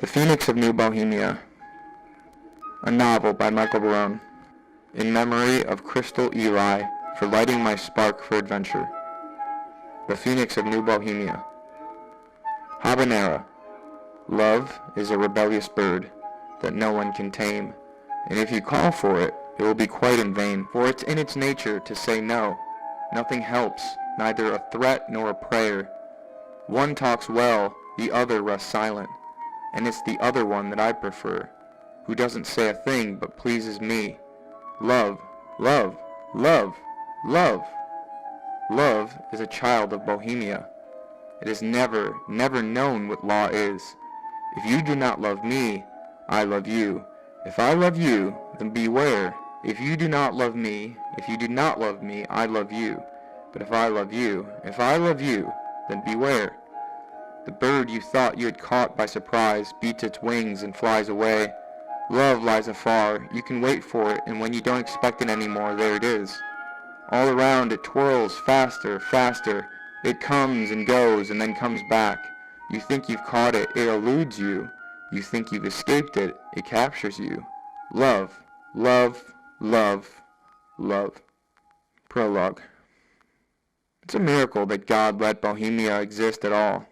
The Phoenix of New Bohemia, a novel by Michael Barone, in memory of Crystal Eli for lighting my spark for adventure. The Phoenix of New Bohemia. Habanera. Love is a rebellious bird that no one can tame, and if you call for it, it will be quite in vain, for it's in its nature to say no. Nothing helps, neither a threat nor a prayer. One talks well, the other rests silent, and it's the other one that I prefer, who doesn't say a thing but pleases me. Love, love, love, love. Love is a child of Bohemia. It has never, never known what law is. If you do not love me, I love you. If I love you, then beware. If you do not love me, I love you. But if I love you, then beware. The bird you thought you had caught by surprise beats its wings and flies away. Love lies afar. You can wait for it, and when you don't expect it anymore, there it is. All around it twirls faster, faster. It comes and goes and then comes back. You think you've caught it, it eludes you. You think you've escaped it, it captures you. Love, love, love, love. Prologue. It's a miracle that God let Bohemia exist at all.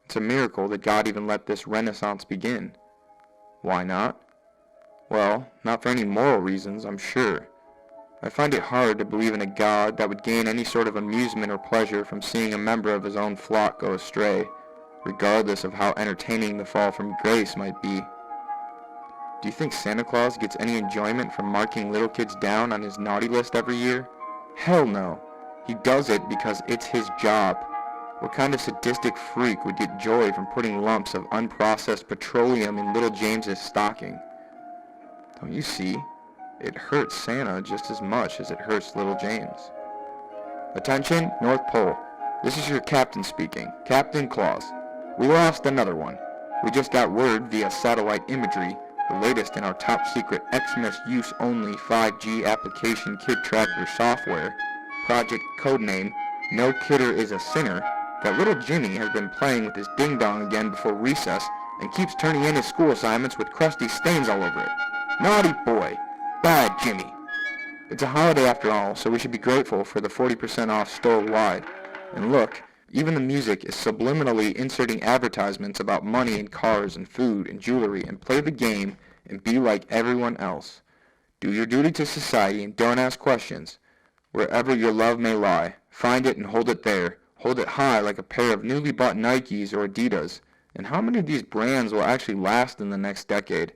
It's a miracle that God even let this renaissance begin. Why not? Well, not for any moral reasons, I'm sure. I find it hard to believe in a God that would gain any sort of amusement or pleasure from seeing a member of his own flock go astray, regardless of how entertaining the fall from grace might be. Do you think Santa Claus gets any enjoyment from marking little kids down on his naughty list every year? Hell no. He does it because it's his job. What kind of sadistic freak would get joy from putting lumps of unprocessed petroleum in little James's stocking? Don't you see? It hurts Santa just as much as it hurts little James. Attention, North Pole. This is your captain speaking, Captain Claus. We lost another one. We just got word via satellite imagery, the latest in our top secret Xmas use only 5G application kid tracker software, project codename No Kidder is a Sinner, that little Jimmy has been playing with his ding-dong again before recess and keeps turning in his school assignments with crusty stains all over it. Naughty boy. Bad Jimmy. It's a holiday after all, so we should be grateful for the 40% off store-wide. And look, even the music is subliminally inserting advertisements about money and cars and food and jewelry, and play the game and be like everyone else. Do your duty to society and don't ask questions. Wherever your love may lie, find it and hold it there. Hold it high like a pair of newly bought Nikes or Adidas. And how many of these brands will actually last in the next decade?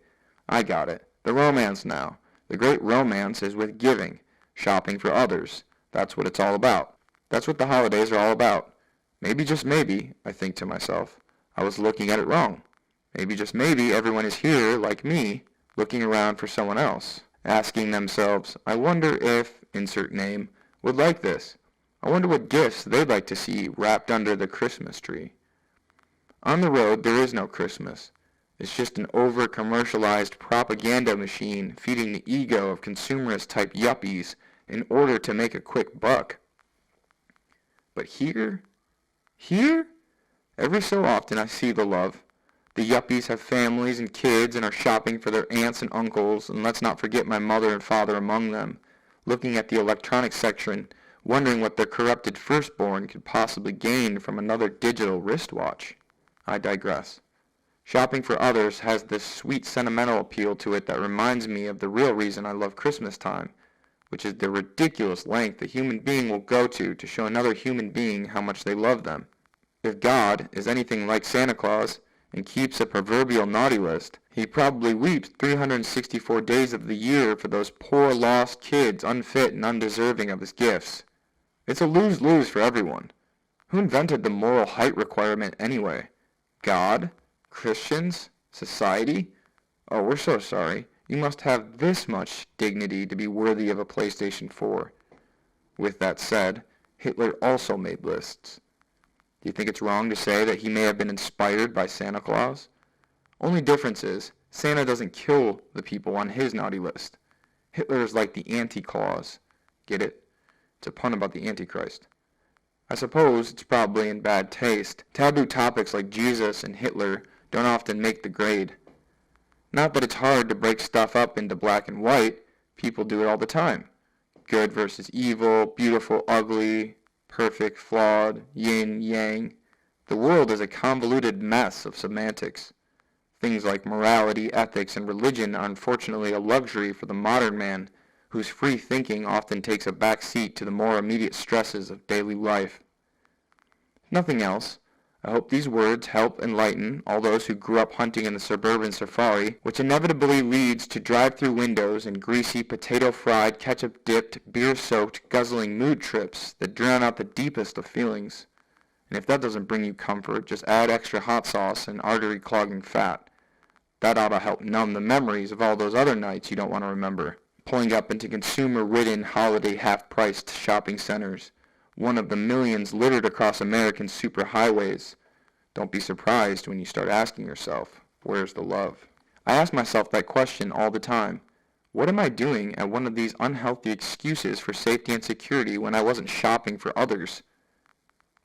I got it. The romance now. The great romance is with giving, shopping for others. That's what it's all about. That's what the holidays are all about. Maybe, just maybe, I think to myself, I was looking at it wrong. Maybe, just maybe, everyone is here, like me, looking around for someone else, asking themselves, I wonder if, insert name, would like this. I wonder what gifts they'd like to see wrapped under the Christmas tree. On the road, there is no Christmas. It's just an over-commercialized propaganda machine feeding the ego of consumerist-type yuppies in order to make a quick buck. But here, every so often I see the love. The yuppies have families and kids and are shopping for their aunts and uncles, and let's not forget my mother and father among them, looking at the electronics section, wondering what their corrupted firstborn could possibly gain from another digital wristwatch. I digress. Shopping for others has this sweet sentimental appeal to it that reminds me of the real reason I love Christmas time, which is the ridiculous length a human being will go to show another human being how much they love them. If God is anything like Santa Claus and keeps a proverbial naughty list, he probably weeps 364 days of the year for those poor lost kids unfit and undeserving of his gifts. It's a lose-lose for everyone. Who invented the moral height requirement anyway? God? Christians? Society? Oh, we're so sorry. You must have this much dignity to be worthy of a PlayStation 4. With that said, Hitler also made lists. Do you think it's wrong to say that he may have been inspired by Santa Claus? Only difference is, Santa doesn't kill the people on his naughty list. Hitler is like the anti-Claus. Get it? It's a pun about the Antichrist. I suppose it's probably in bad taste. Taboo topics like Jesus and Hitler don't often make the grade. Not that it's hard to break stuff up into black and white. People do it all the time. Good versus evil, beautiful, ugly, perfect, flawed, yin, yang. The world is a convoluted mess of semantics. Things like morality, ethics, and religion are unfortunately a luxury for the modern man, whose free thinking often takes a back seat to the more immediate stresses of daily life. If nothing else, I hope these words help enlighten all those who grew up hunting in the suburban safari, which inevitably leads to drive-through windows and greasy, potato-fried, ketchup-dipped, beer-soaked, guzzling mood trips that drown out the deepest of feelings. And if that doesn't bring you comfort, just add extra hot sauce and artery-clogging fat. That ought to help numb the memories of all those other nights you don't want to remember, pulling up into consumer-ridden, holiday half-priced shopping centers, one of the millions littered across American superhighways. Don't be surprised when you start asking yourself, where's the love? I ask myself that question all the time. What am I doing at one of these unhealthy excuses for safety and security when I wasn't shopping for others?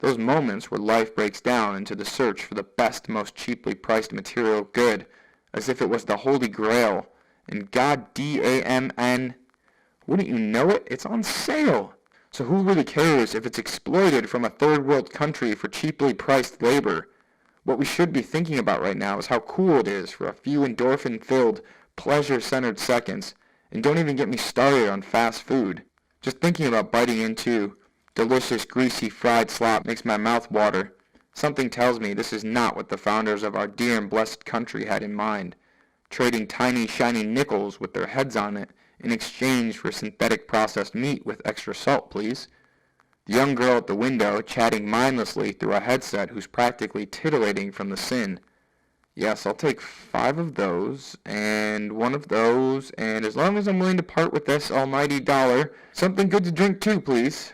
Those moments where life breaks down into the search for the best, most cheaply priced material good, as if it was the Holy Grail, and God-damn, wouldn't you know it, it's on sale. So who really cares if it's exploited from a third world country for cheaply priced labor? What we should be thinking about right now is how cool it is for a few endorphin-filled, pleasure-centered seconds, and don't even get me started on fast food. Just thinking about biting into delicious, greasy, fried slop makes my mouth water. Something tells me this is not what the founders of our dear and blessed country had in mind, trading tiny, shiny nickels with their heads on it in exchange for synthetic processed meat with extra salt, please. The young girl at the window chatting mindlessly through a headset who's practically titillating from the sin. Yes, I'll take 5 of those, and 1 of those, and as long as I'm willing to part with this almighty dollar, something good to drink too, please.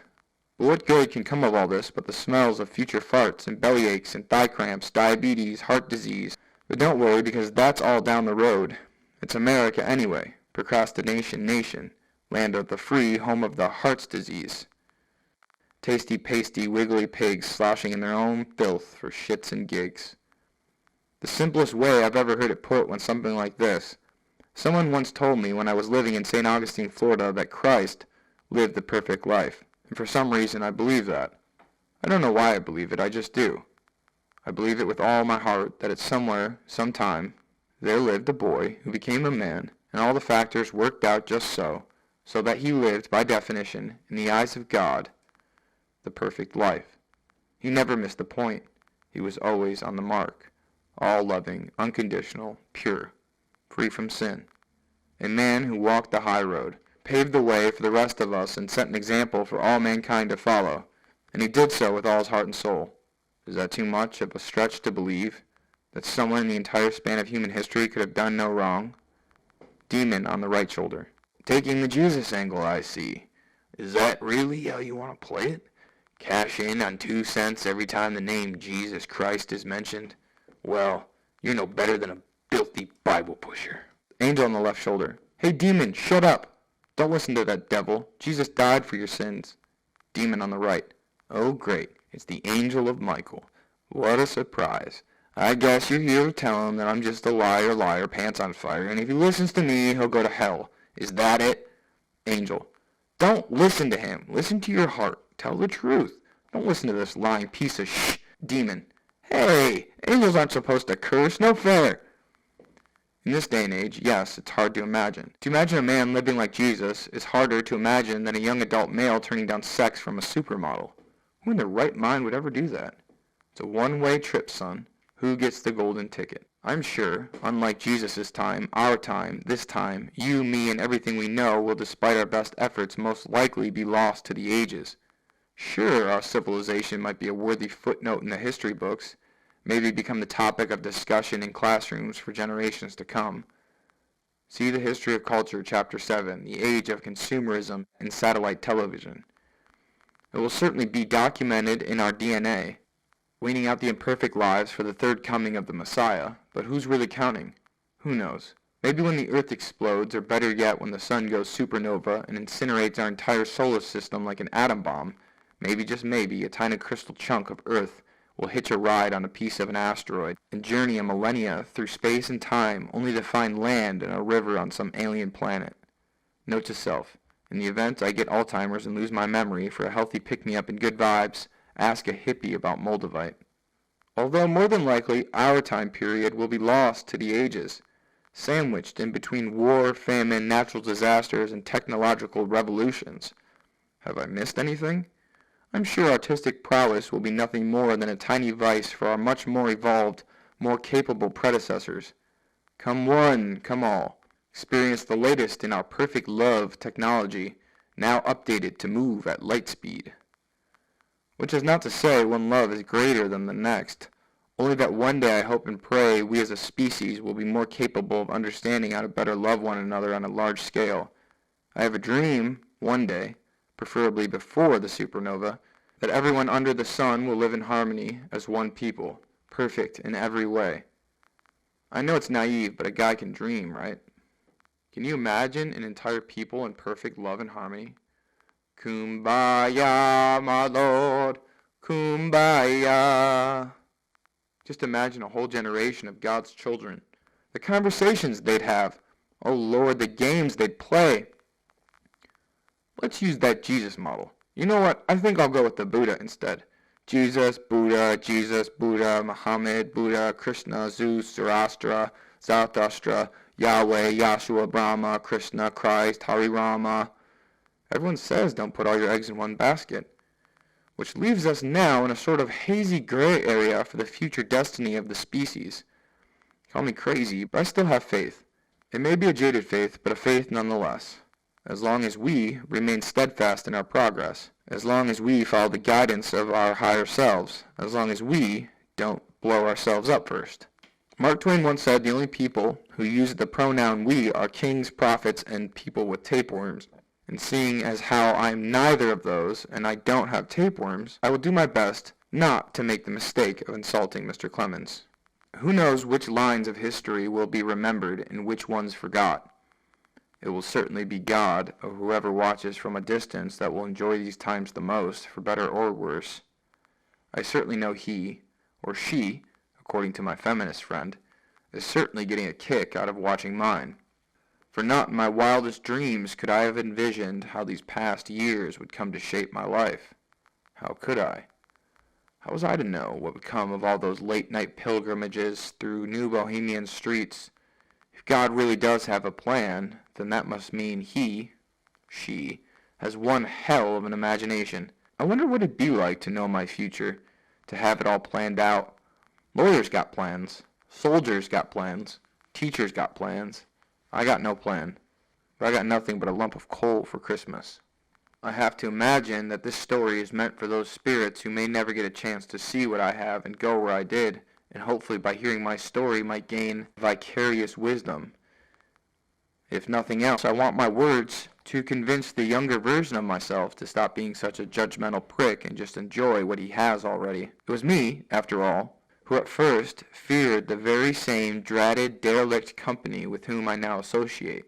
But what good can come of all this but the smells of future farts and bellyaches and thigh cramps, diabetes, heart disease? But don't worry, because that's all down the road. It's America anyway. Procrastination nation, land of the free, home of the heart's disease. Tasty, pasty, wiggly pigs sloshing in their own filth for shits and gigs. The simplest way I've ever heard it put went something like this. Someone once told me when I was living in St. Augustine, Florida, that Christ lived the perfect life, and for some reason I believe that. I don't know why I believe it, I just do. I believe it with all my heart that at somewhere, sometime, there lived a boy who became a man, and all the factors worked out just so that he lived, by definition, in the eyes of God, the perfect life. He never missed a point. He was always on the mark, all-loving, unconditional, pure, free from sin. A man who walked the high road, paved the way for the rest of us, and set an example for all mankind to follow, and he did so with all his heart and soul. Is that too much of a stretch to believe, that someone in the entire span of human history could have done no wrong? Demon on the right shoulder. Taking the Jesus angle, I see. Is that really how you want to play it? Cash in on 2 cents every time the name Jesus Christ is mentioned? Well, you're no better than a filthy Bible pusher. Angel on the left shoulder. Hey, demon, shut up. Don't listen to that devil. Jesus died for your sins. Demon on the right. Oh, great. It's the angel of Michael. What a surprise. I guess you're here to tell him that I'm just a liar, pants on fire, and if he listens to me, he'll go to hell. Is that it? Angel. Don't listen to him. Listen to your heart. Tell the truth. Don't listen to this lying piece of shh. Demon. Hey, angels aren't supposed to curse. No fair. In this day and age, yes, it's hard to imagine. To imagine a man living like Jesus is harder to imagine than a young adult male turning down sex from a supermodel. Who in their right mind would ever do that? It's a one-way trip, son. Who gets the golden ticket? I'm sure, unlike Jesus' time, our time, this time, you, me, and everything we know will, despite our best efforts, most likely be lost to the ages. Sure, our civilization might be a worthy footnote in the history books, maybe become the topic of discussion in classrooms for generations to come. See the History of Culture, Chapter 7, The Age of Consumerism and Satellite Television. It will certainly be documented in our DNA, weaning out the imperfect lives for the third coming of the Messiah, but who's really counting? Who knows? Maybe when the Earth explodes, or better yet when the Sun goes supernova and incinerates our entire solar system like an atom bomb, maybe, just maybe, a tiny crystal chunk of Earth will hitch a ride on a piece of an asteroid and journey a millennia through space and time only to find land and a river on some alien planet. Note to self, in the event I get Alzheimer's and lose my memory, for a healthy pick-me-up and good vibes, ask a hippie about Moldavite. Although more than likely our time period will be lost to the ages, sandwiched in between war, famine, natural disasters, and technological revolutions. Have I missed anything? I'm sure artistic prowess will be nothing more than a tiny vice for our much more evolved, more capable predecessors. Come one, come all. Experience the latest in our perfect love technology, now updated to move at light speed. Which is not to say one love is greater than the next, only that one day I hope and pray we as a species will be more capable of understanding how to better love one another on a large scale. I have a dream, one day, preferably before the supernova, that everyone under the sun will live in harmony as one people, perfect in every way. I know it's naive, but a guy can dream, right? Can you imagine an entire people in perfect love and harmony? Kumbaya, my lord, kumbaya. Just imagine a whole generation of God's children. The conversations they'd have. Oh Lord, the games they'd play. Let's use that Jesus model. You know what? I think I'll go with the Buddha instead. Jesus, Buddha, Muhammad, Buddha, Krishna, Zeus, Zoroastra, Zarathustra, Yahweh, Yahshua, Brahma, Krishna, Christ, Hari Rama. Everyone says don't put all your eggs in one basket. Which leaves us now in a sort of hazy gray area for the future destiny of the species. Call me crazy, but I still have faith. It may be a jaded faith, but a faith nonetheless. As long as we remain steadfast in our progress, as long as we follow the guidance of our higher selves, as long as we don't blow ourselves up first. Mark Twain once said the only people who use the pronoun we are kings, prophets, and people with tapeworms. And seeing as how I'm neither of those, and I don't have tapeworms, I will do my best not to make the mistake of insulting Mr. Clemens. Who knows which lines of history will be remembered and which ones forgot? It will certainly be God, or whoever watches from a distance, that will enjoy these times the most, for better or worse. I certainly know he, or she, according to my feminist friend, is certainly getting a kick out of watching mine. For not in my wildest dreams could I have envisioned how these past years would come to shape my life. How could I? How was I to know what would come of all those late-night pilgrimages through New Bohemian streets? If God really does have a plan, then that must mean he, she, has one hell of an imagination. I wonder what it'd be like to know my future, to have it all planned out. Lawyers got plans. Soldiers got plans. Teachers got plans. I got no plan. But I got nothing but a lump of coal for Christmas. I have to imagine that this story is meant for those spirits who may never get a chance to see what I have and go where I did, and hopefully by hearing my story might gain vicarious wisdom. If nothing else, I want my words to convince the younger version of myself to stop being such a judgmental prick and just enjoy what he has already. It was me, after all, who at first feared the very same dratted, derelict company with whom I now associate.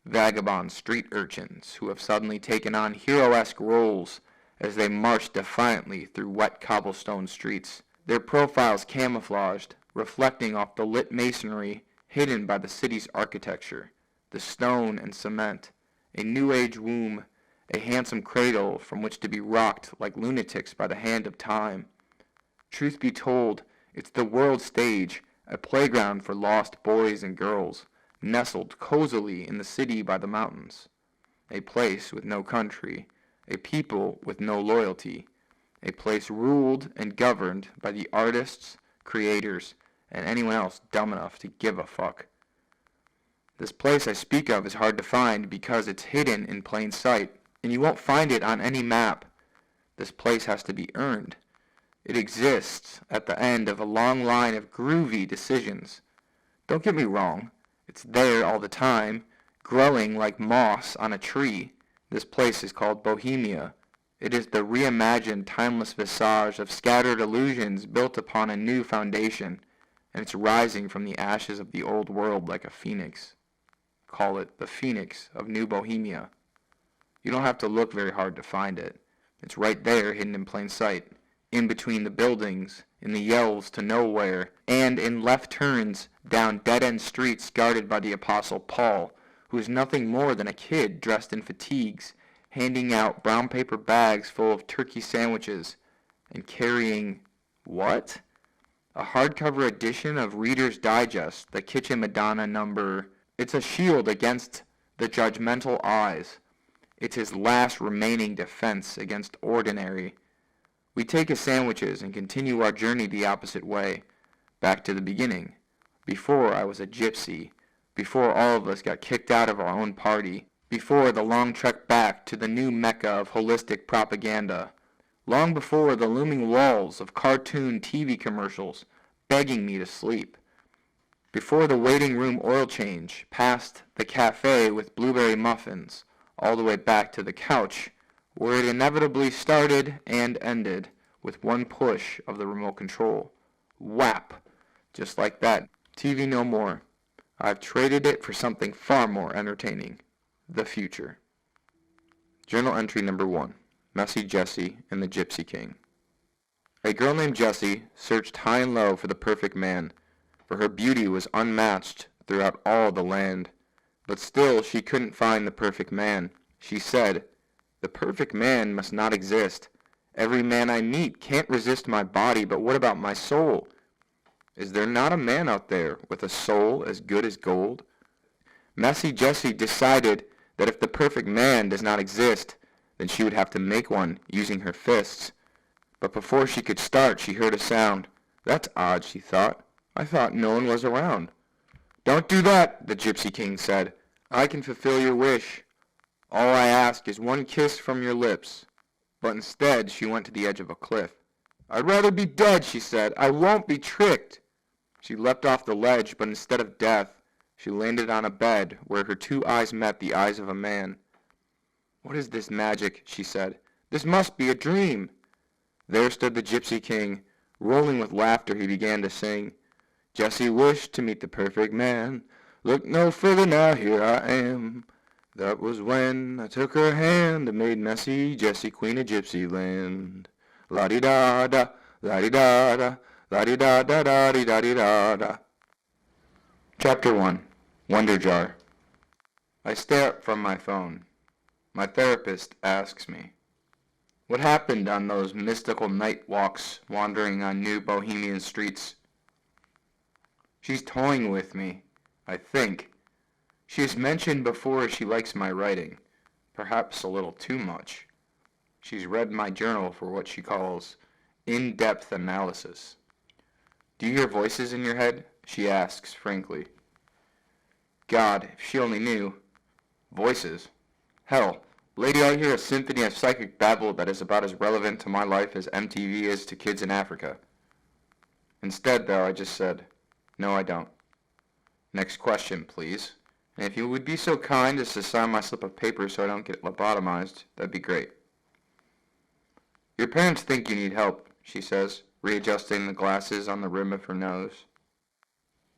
Vagabond street urchins who have suddenly taken on hero-esque roles as they march defiantly through wet cobblestone streets, their profiles camouflaged, reflecting off the lit masonry hidden by the city's architecture, the stone and cement, a new-age womb, a handsome cradle from which to be rocked like lunatics by the hand of time. Truth be told, it's the world stage, a playground for lost boys and girls, nestled cozily in the city by the mountains. A place with no country, a people with no loyalty, a place ruled and governed by the artists, creators, and anyone else dumb enough to give a fuck. This place I speak of is hard to find because it's hidden in plain sight, and you won't find it on any map. This place has to be earned. It exists at the end of a long line of groovy decisions. Don't get me wrong, it's there all the time, growing like moss on a tree. This place is called Bohemia. It is the reimagined timeless visage of scattered illusions built upon a new foundation, and it's rising from the ashes of the old world like a phoenix. Call it the Phoenix of New Bohemia. You don't have to look very hard to find it. It's right there, hidden in plain sight, in between the buildings, in the yells to nowhere, and in left turns down dead-end streets guarded by the Apostle Paul, who is nothing more than a kid dressed in fatigues, handing out brown paper bags full of turkey sandwiches, and carrying, what? A hardcover edition of Reader's Digest, the Kitchen Madonna number. It's a shield against the judgmental eyes. It's his last remaining defense against ordinary. We take his sandwiches and continue our journey the opposite way, back to the beginning, before I was a gypsy, before all of us got kicked out of our own party, before the long trek back to the new mecca of holistic propaganda, long before the looming walls of cartoon TV commercials begging me to sleep, before the waiting room oil change, past the cafe with blueberry muffins, all the way back to the couch, where it inevitably started and ended with one push of the remote control. Whap! Just like that. TV no more. I've traded it for something far more entertaining. The future. Journal entry number 1. Messy Jessie and the Gypsy King. A girl named Jessie searched high and low for the perfect man, for her beauty was unmatched throughout all the land. But still she couldn't find the perfect man. She said, "The perfect man must not exist. Every man I meet can't resist my body, but what about my soul? Is there not a man out there with a soul as good as gold?" Messy Jessie decided that if the perfect man does not exist, then she would have to make one using her fists. But before she could start, she heard a sound. "That's odd," she thought. "I thought no one was around." "Don't do that," the Gypsy King said. "I can fulfill your wish. All I ask is one kiss from your lips." But instead, she went to the edge of a cliff. "I'd rather be dead," she said. "I won't be tricked." She leapt off the ledge, but instead of death, she landed on a bed where her two eyes met the eyes of a man. "What is this magic?" she said. "This must be a dream." There stood the Gypsy King. Rolling with laughter, he began to sing. "Jessie wished to meet the perfect man. Look no further now, here I am. That was when I took her hand and made Messy Jessie queen of Gypsy land. La-di-da-da, la-di-da-da, la-di-da-da-da-di-da-di-da-da." Chapter 1. Wonder Jar. I stare up from my phone. My therapist asks me, "What happened on those mystical night walks wandering on New Bohemian streets?" She's toying with me, I think. She has mentioned before she likes my writing, perhaps a little too much. She's read my journal for what she calls in-depth analysis. "Do you hear voices in your head?" she asks frankly. God, if she only knew. Voices. Hell, lady, I hear a symphony of psychic babble that is about as relevant to my life as MTV is to kids in Africa. Instead, though, I just said, "No, I don't." "Next question, please. And if you would be so kind as to sign my slip of paper so I don't get lobotomized, that'd be great." "Your parents think you need help," she says, readjusting the glasses on the rim of her nose.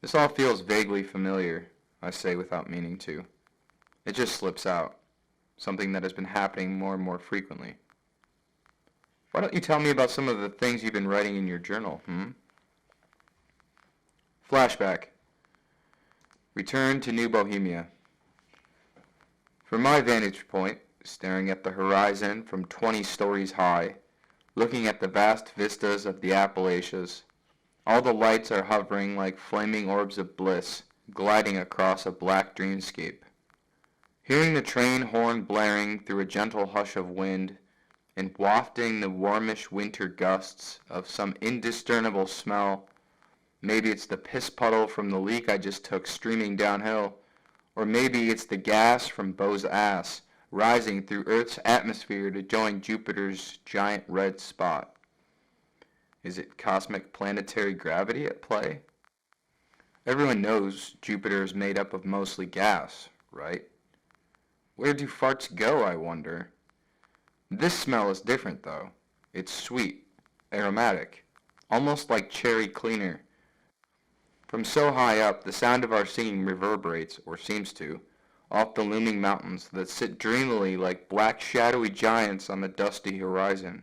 "This all feels vaguely familiar," I say without meaning to. It just slips out, something that has been happening more and more frequently. "Why don't you tell me about some of the things you've been writing in your journal, Flashback. Return to New Bohemia. From my vantage point, staring at the horizon from 20 stories high, looking at the vast vistas of the Appalachians, all the lights are hovering like flaming orbs of bliss, gliding across a black dreamscape. Hearing the train horn blaring through a gentle hush of wind, and wafting the warmish winter gusts of some indiscernible smell. Maybe it's the piss puddle from the leak I just took streaming downhill, or maybe it's the gas from Beau's ass rising through Earth's atmosphere to join Jupiter's giant red spot. Is it cosmic planetary gravity at play? Everyone knows Jupiter is made up of mostly gas, right? Where do farts go, I wonder? This smell is different, though. It's sweet, aromatic, almost like cherry cleaner. From so high up, the sound of our singing reverberates, or seems to, off the looming mountains that sit dreamily like black shadowy giants on the dusty horizon.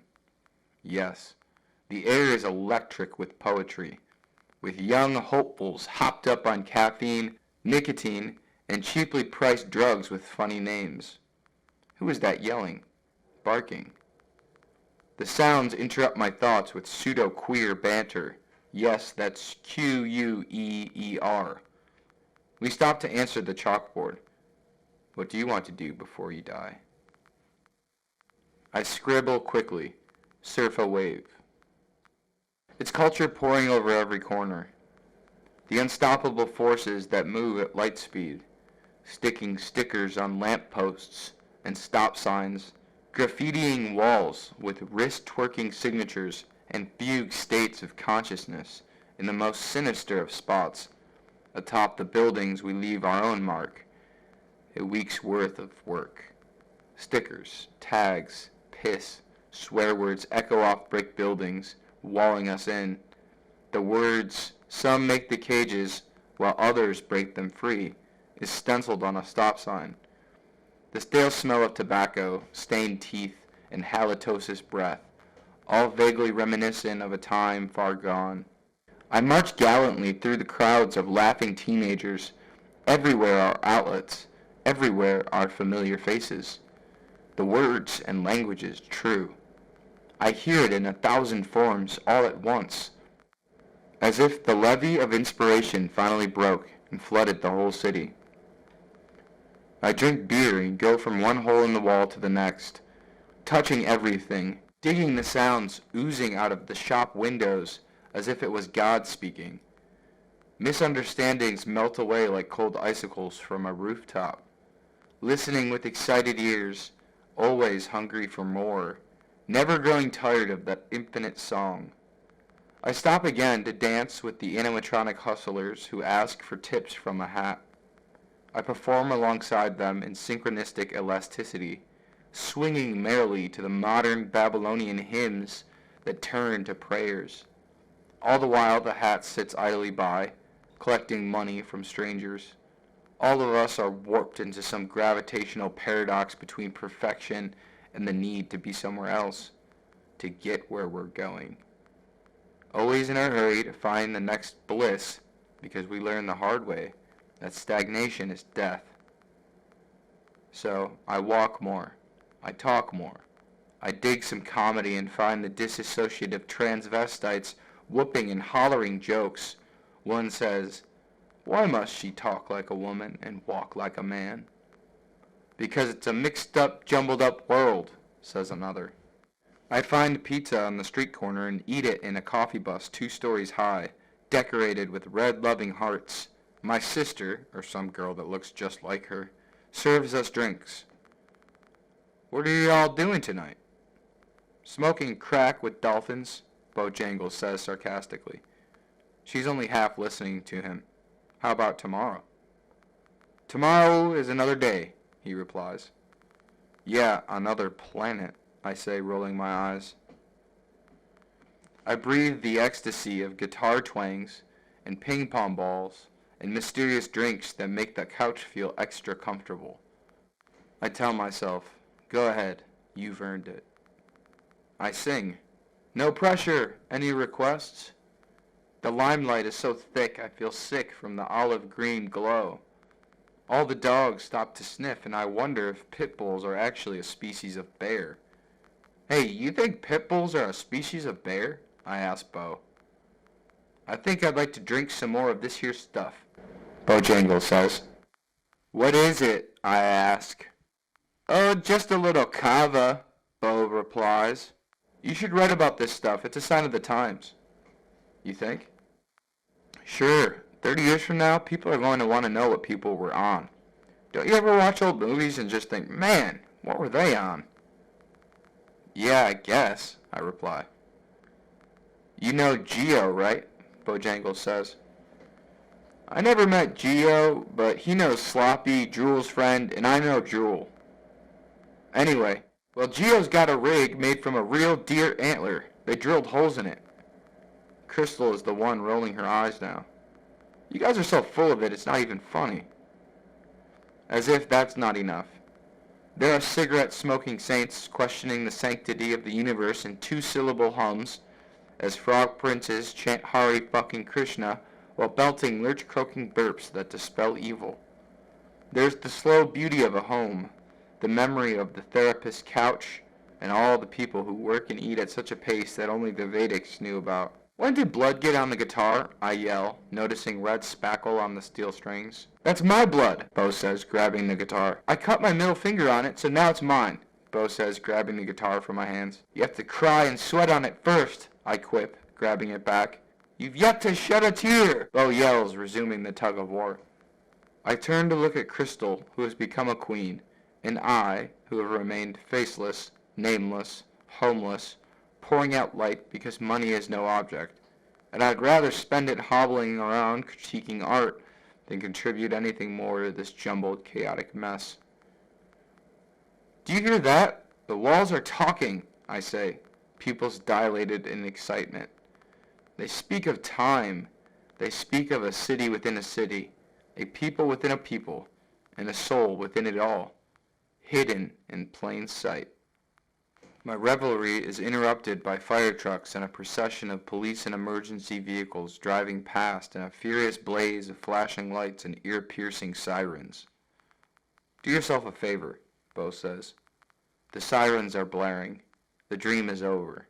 Yes, The air is electric with poetry, with young hopefuls hopped up on caffeine, nicotine, and cheaply priced drugs with funny names. Who is that yelling, barking? The sounds interrupt my thoughts with pseudo-queer banter. Yes, that's Queer. We stop to answer the chalkboard. What do you want to do before you die? I scribble quickly. Surf a wave. It's culture pouring over every corner. The unstoppable forces that move at light speed, sticking stickers on lampposts and stop signs, graffitiing walls with wrist-twerking signatures and fugue states of consciousness in the most sinister of spots. Atop the buildings we leave our own mark, a week's worth of work. Stickers, tags, piss, swear words echo off brick buildings, walling us in. The words, "Some make the cages, while others break them free," is stenciled on a stop sign. The stale smell of tobacco, stained teeth, and halitosis breath, all vaguely reminiscent of a time far gone. I march gallantly through the crowds of laughing teenagers. Everywhere are outlets. Everywhere are familiar faces. The words and languages true. I hear it in 1,000 forms all at once, as if the levee of inspiration finally broke and flooded the whole city. I drink beer and go from one hole in the wall to the next, touching everything, digging the sounds oozing out of the shop windows as if it was God speaking. Misunderstandings melt away like cold icicles from a rooftop. Listening with excited ears, always hungry for more, never growing tired of that infinite song. I stop again to dance with the animatronic hustlers who ask for tips from a hat. I perform alongside them in synchronistic elasticity, swinging merrily to the modern Babylonian hymns that turn to prayers. All the while the hat sits idly by, collecting money from strangers. All of us are warped into some gravitational paradox between perfection and the need to be somewhere else, to get where we're going. Always in a hurry to find the next bliss, because we learn the hard way that stagnation is death. So I walk more, I talk more, I dig some comedy and find the disassociative transvestites whooping and hollering jokes. One says, "Why must she talk like a woman and walk like a man?" "Because it's a mixed up, jumbled up world," says another. I find pizza on the street corner and eat it in a coffee bus 2 stories high, decorated with red loving hearts. My sister, or some girl that looks just like her, serves us drinks. "What are you all doing tonight?" "Smoking crack with dolphins," Bojangles says sarcastically. She's only half listening to him. "How about tomorrow?" "Tomorrow is another day," he replies. "Yeah, another planet," I say, rolling my eyes. I breathe the ecstasy of guitar twangs and ping-pong balls and mysterious drinks that make the couch feel extra comfortable. I tell myself, go ahead, you've earned it. I sing. No pressure. Any requests? The limelight is so thick I feel sick from the olive green glow. All the dogs stop to sniff, and I wonder if pit bulls are actually a species of bear. "Hey, you think pit bulls are a species of bear?" I ask Bo. "I think I'd like to drink some more of this here stuff," Bojangles says. "What is it?" I ask. "Oh, just a little kava," Bo replies. "You should write about this stuff. It's a sign of the times." "You think?" "Sure. 30 years from now, people are going to want to know what people were on. Don't you ever watch old movies and just think, man, what were they on?" "Yeah, I guess," I reply. "You know Geo, right?" Bojangles says. "I never met Geo, but he knows Sloppy, Jewel's friend, and I know Jewel. Anyway, well, Geo's got a rig made from a real deer antler. They drilled holes in it." Crystal is the one rolling her eyes now. "You guys are so full of it, it's not even funny." As if that's not enough. There are cigarette-smoking saints questioning the sanctity of the universe in 2-syllable hums, as frog princes chant Hari fucking Krishna while belting lurch-croaking burps that dispel evil. There's the slow beauty of a home, the memory of the therapist's couch, and all the people who work and eat at such a pace that only the Vedics knew about. When did blood get on the guitar? I yell, noticing red spackle on the steel strings. That's my blood, Bo says, grabbing the guitar. I cut my middle finger on it, so now it's mine, Bo says, grabbing the guitar from my hands. You have to cry and sweat on it first, I quip, grabbing it back. You've yet to shed a tear, Bo yells, resuming the tug of war. I turn to look at Crystal, who has become a queen, and I, who have remained faceless, nameless, homeless, pouring out light because money is no object, and I'd rather spend it hobbling around critiquing art than contribute anything more to this jumbled, chaotic mess. Do you hear that? The walls are talking, I say, pupils dilated in excitement. They speak of time. They speak of a city within a city, a people within a people, and a soul within it all, hidden in plain sight. My revelry is interrupted by fire trucks and a procession of police and emergency vehicles driving past in a furious blaze of flashing lights and ear-piercing sirens. Do yourself a favor, Bo says. The sirens are blaring. The dream is over.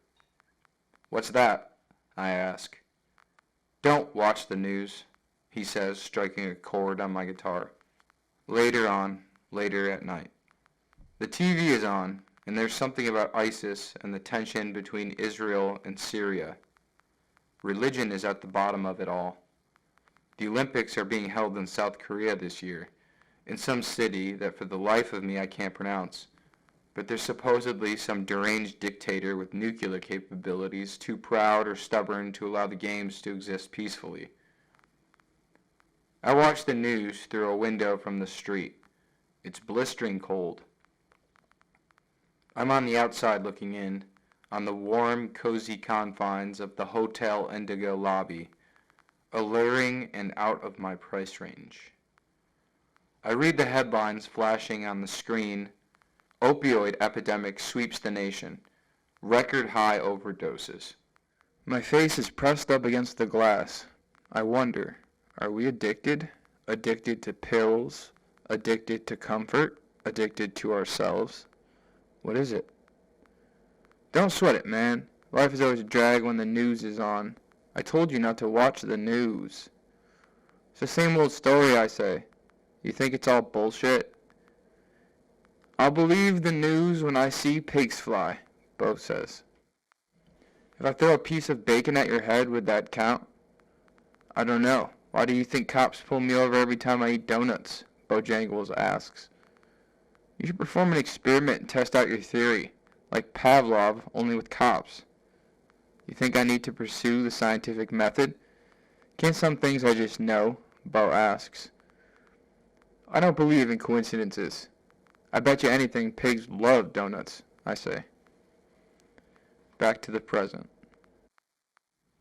What's that? I ask. Don't watch the news, he says, striking a chord on my guitar. Later at night. The TV is on, and there's something about ISIS and the tension between Israel and Syria. Religion is at the bottom of it all. The Olympics are being held in South Korea this year, in some city that for the life of me I can't pronounce, but there's supposedly some deranged dictator with nuclear capabilities too proud or stubborn to allow the games to exist peacefully. I watch the news through a window from the street. It's blistering cold. I'm on the outside looking in, on the warm, cozy confines of the Hotel Indigo lobby, alluring and out of my price range. I read the headlines flashing on the screen. Opioid epidemic sweeps the nation. Record high overdoses. My face is pressed up against the glass. I wonder, are we addicted? Addicted to pills? Addicted to comfort? Addicted to ourselves? What is it? Don't sweat it, man. Life is always a drag when the news is on. I told you not to watch the news. It's the same old story, I say. You think it's all bullshit? I'll believe the news when I see pigs fly, Bo says. If I throw a piece of bacon at your head, would that count? I don't know. Why do you think cops pull me over every time I eat donuts? Bojangles asks. You should perform an experiment and test out your theory, like Pavlov, only with cops. You think I need to pursue the scientific method? Can't some things I just know? Bo asks. I don't believe in coincidences. I bet you anything pigs love donuts, I say. Back to the present.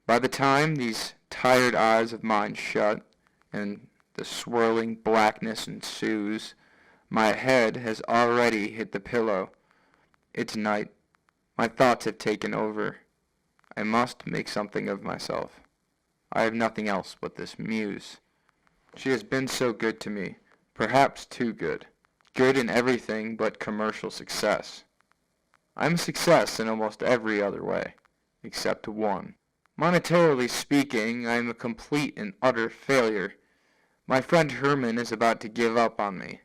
By the time these tired eyes of mine shut and the swirling blackness ensues, my head has already hit the pillow. It's night. My thoughts have taken over. I must make something of myself. I have nothing else but this muse. She has been so good to me, perhaps too good. Good in everything but commercial success. I'm a success in almost every other way, except one. Monetarily speaking, I am a complete and utter failure. My friend Herman is about to give up on me.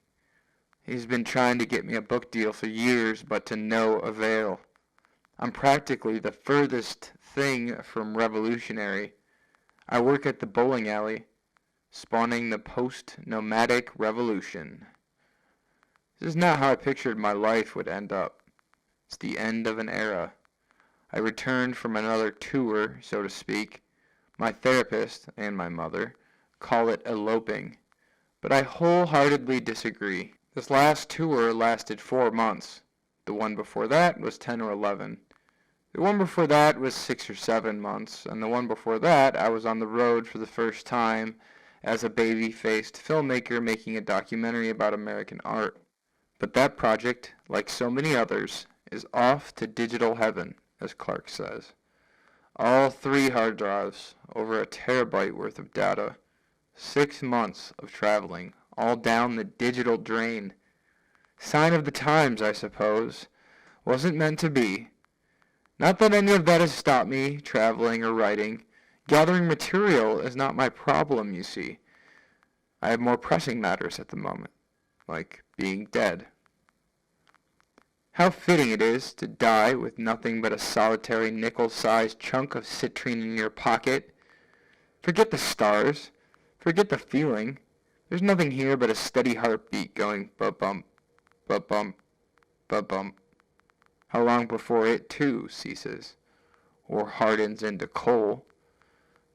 He's been trying to get me a book deal for years, but to no avail. I'm practically the furthest thing from revolutionary. I work at the bowling alley, spawning the post-nomadic revolution. This is not how I pictured my life would end up. It's the end of an era. I returned from another tour, so to speak. My therapist and my mother call it eloping, but I wholeheartedly disagree. This last tour lasted 4 months. The one before that was 10 or 11. The one before that was 6 or 7 months, and the one before that I was on the road for the first time as a baby-faced filmmaker making a documentary about American art. But that project, like so many others, is off to digital heaven, as Clark says. All 3 hard drives, over a terabyte worth of data. 6 months of traveling, all down the digital drain. Sign of the times, I suppose. Wasn't meant to be. Not that any of that has stopped me traveling or writing. Gathering material is not my problem, you see. I have more pressing matters at the moment, like being dead. How fitting it is to die with nothing but a solitary nickel-sized chunk of citrine in your pocket. Forget the stars. Forget the feeling. There's nothing here but a steady heartbeat going ba-bump, ba-bump, ba-bump. How long before it, too, ceases, or hardens into coal?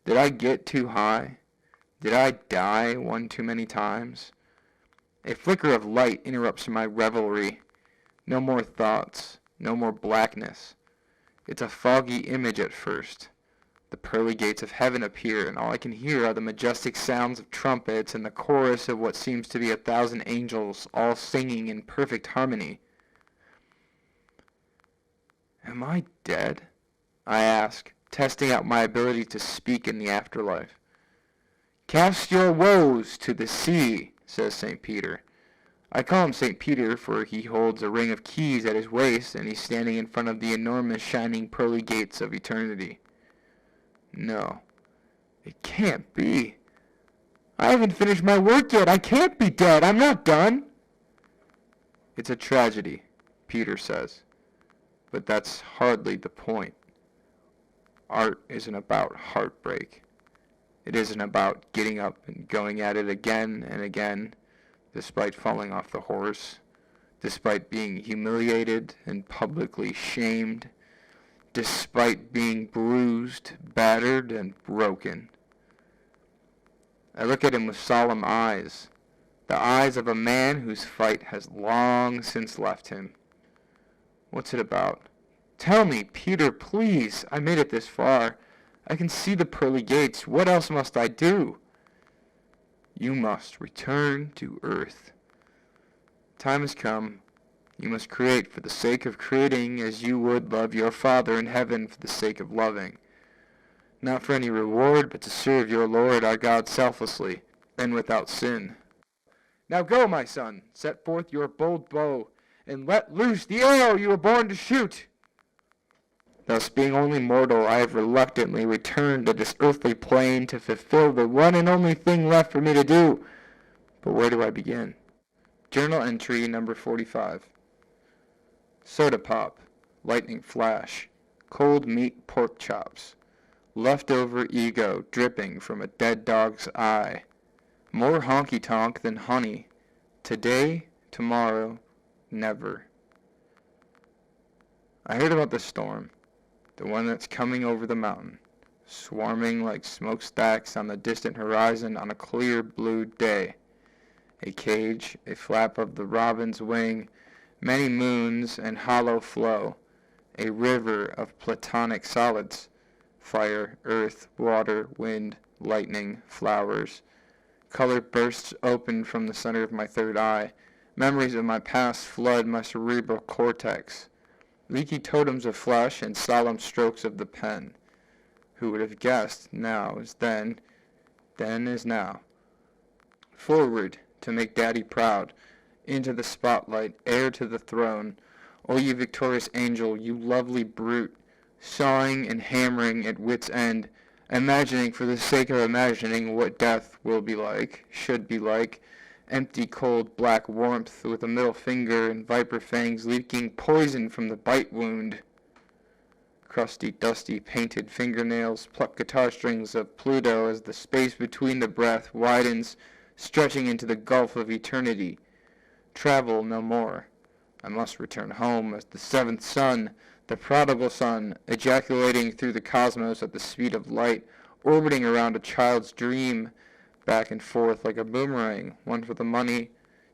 Did I get too high? Did I die one too many times? A flicker of light interrupts my revelry. No more thoughts, no more blackness. It's a foggy image at first. The pearly gates of heaven appear, and all I can hear are the majestic sounds of trumpets and the chorus of what seems to be 1,000 angels, all singing in perfect harmony. Am I dead? I ask, testing out my ability to speak in the afterlife. Cast your woes to the sea, says St. Peter. I call him St. Peter, for he holds a ring of keys at his waist, and he's standing in front of the enormous shining pearly gates of eternity. No, it can't be. I haven't finished my work yet. I can't be dead. I'm not done. It's a tragedy, Peter says, but that's hardly the point. Art isn't about heartbreak. It isn't about getting up and going at it again and again, despite falling off the horse, despite being humiliated and publicly shamed, despite being bruised, battered, and broken. I look at him with solemn eyes, the eyes of a man whose fight has long since left him. What's it about? Tell me, Peter, please. I made it this far. I can see the pearly gates. What else must I do? You must return to earth. Time has come. You must create for the sake of creating, as you would love your Father in heaven for the sake of loving. Not for any reward, but to serve your Lord our God selflessly and without sin. Now go, my son, set forth your bold bow, and let loose the arrow you were born to shoot. Thus, being only mortal, I have reluctantly returned to this earthly plane to fulfill the one and only thing left for me to do. But where do I begin? Journal entry number 45. Soda pop, lightning flash, cold meat pork chops, leftover ego dripping from a dead dog's eye, more honky-tonk than honey, today, tomorrow, never. I heard about the storm. The one that's coming over the mountain, swarming like smokestacks on the distant horizon on a clear blue day. A cage, a flap of the robin's wing, many moons and hollow flow, a river of platonic solids, fire, earth, water, wind, lightning, flowers. Color bursts open from the center of my third eye. Memories of my past flood my cerebral cortex. Leaky totems of flesh and solemn strokes of the pen. Who would have guessed now is then is now. Forward to make Daddy proud, into the spotlight, heir to the throne. O you victorious angel, you lovely brute, sawing and hammering at wit's end, imagining for the sake of imagining what death will be like, should be like, empty, cold, black warmth with a middle finger and viper fangs leaking poison from the bite wound. Crusty, dusty, painted fingernails pluck guitar strings of Pluto as the space between the breath widens, stretching into the gulf of eternity. Travel no more. I must return home as the seventh son, the prodigal son, ejaculating through the cosmos at the speed of light, orbiting around a child's dream, back and forth like a boomerang, 1 for the money,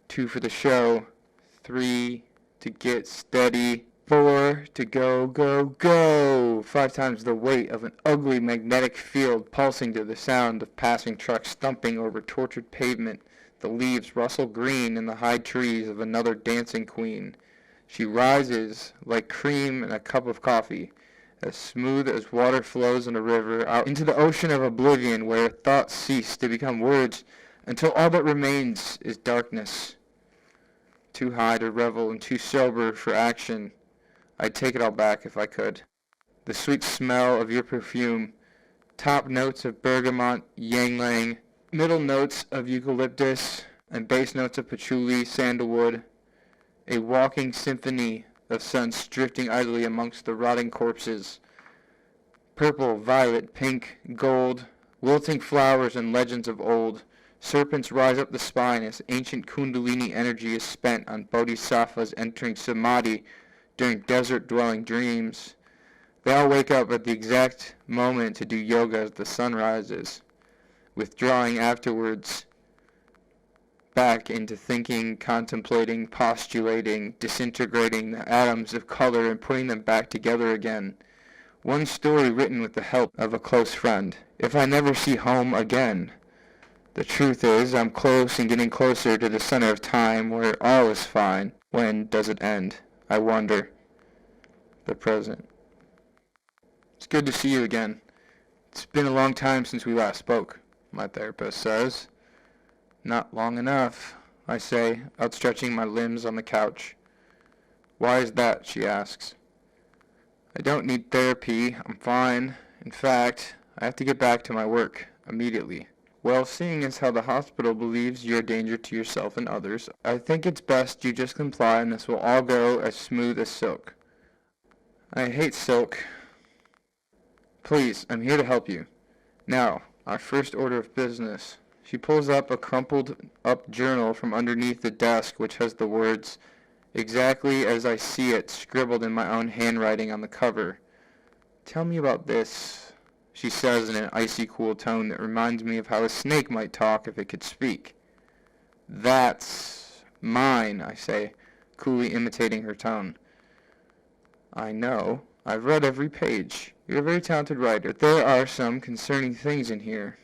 2 for the show, 3 to get steady, 4 to go, go, go, 5 times the weight of an ugly magnetic field pulsing to the sound of passing trucks thumping over tortured pavement. The leaves rustle green in the high trees of another dancing queen. She rises like cream in a cup of coffee, as smooth as water flows in a river, out into the ocean of oblivion where thoughts cease to become words until all that remains is darkness. Too high to revel and too sober for action, I'd take it all back if I could. The sweet smell of your perfume, top notes of bergamot, ylang-ylang, middle notes of eucalyptus, and bass notes of patchouli, sandalwood, a walking symphony of scents drifting idly amongst the rotting corpses. Purple, violet, pink, gold, wilting flowers and legends of old. Serpents rise up the spine as ancient kundalini energy is spent on bodhisattvas entering samadhi during desert-dwelling dreams. They all wake up at the exact moment to do yoga as the sun rises, withdrawing afterwards back into thinking, contemplating, postulating, disintegrating the atoms of color and putting them back together again. One story written with the help of a close friend. If I never see home again. The truth is, I'm close and getting closer to the center of time where all is fine. When does it end? I wonder. The present. It's good to see you again. It's been a long time since we last spoke, my therapist says. Not long enough, I say, outstretching my limbs on the couch. Why is that, she asks. I don't need therapy. I'm fine. In fact, I have to get back to my work immediately. Well, seeing as how the hospital believes you're a danger to yourself and others, I think it's best you just comply and this will all go as smooth as silk. I hate silk. Please, I'm here to help you. Now, our first order of business. She pulls up a crumpled up journal from underneath the desk which has the words, exactly as I see it, scribbled in my own handwriting on the cover. Tell me about this, she says in an icy cool tone that reminds me of how a snake might talk if it could speak. That's mine, I say, coolly imitating her tone. I know. I've read every page. You're a very talented writer. There are some concerning things in here.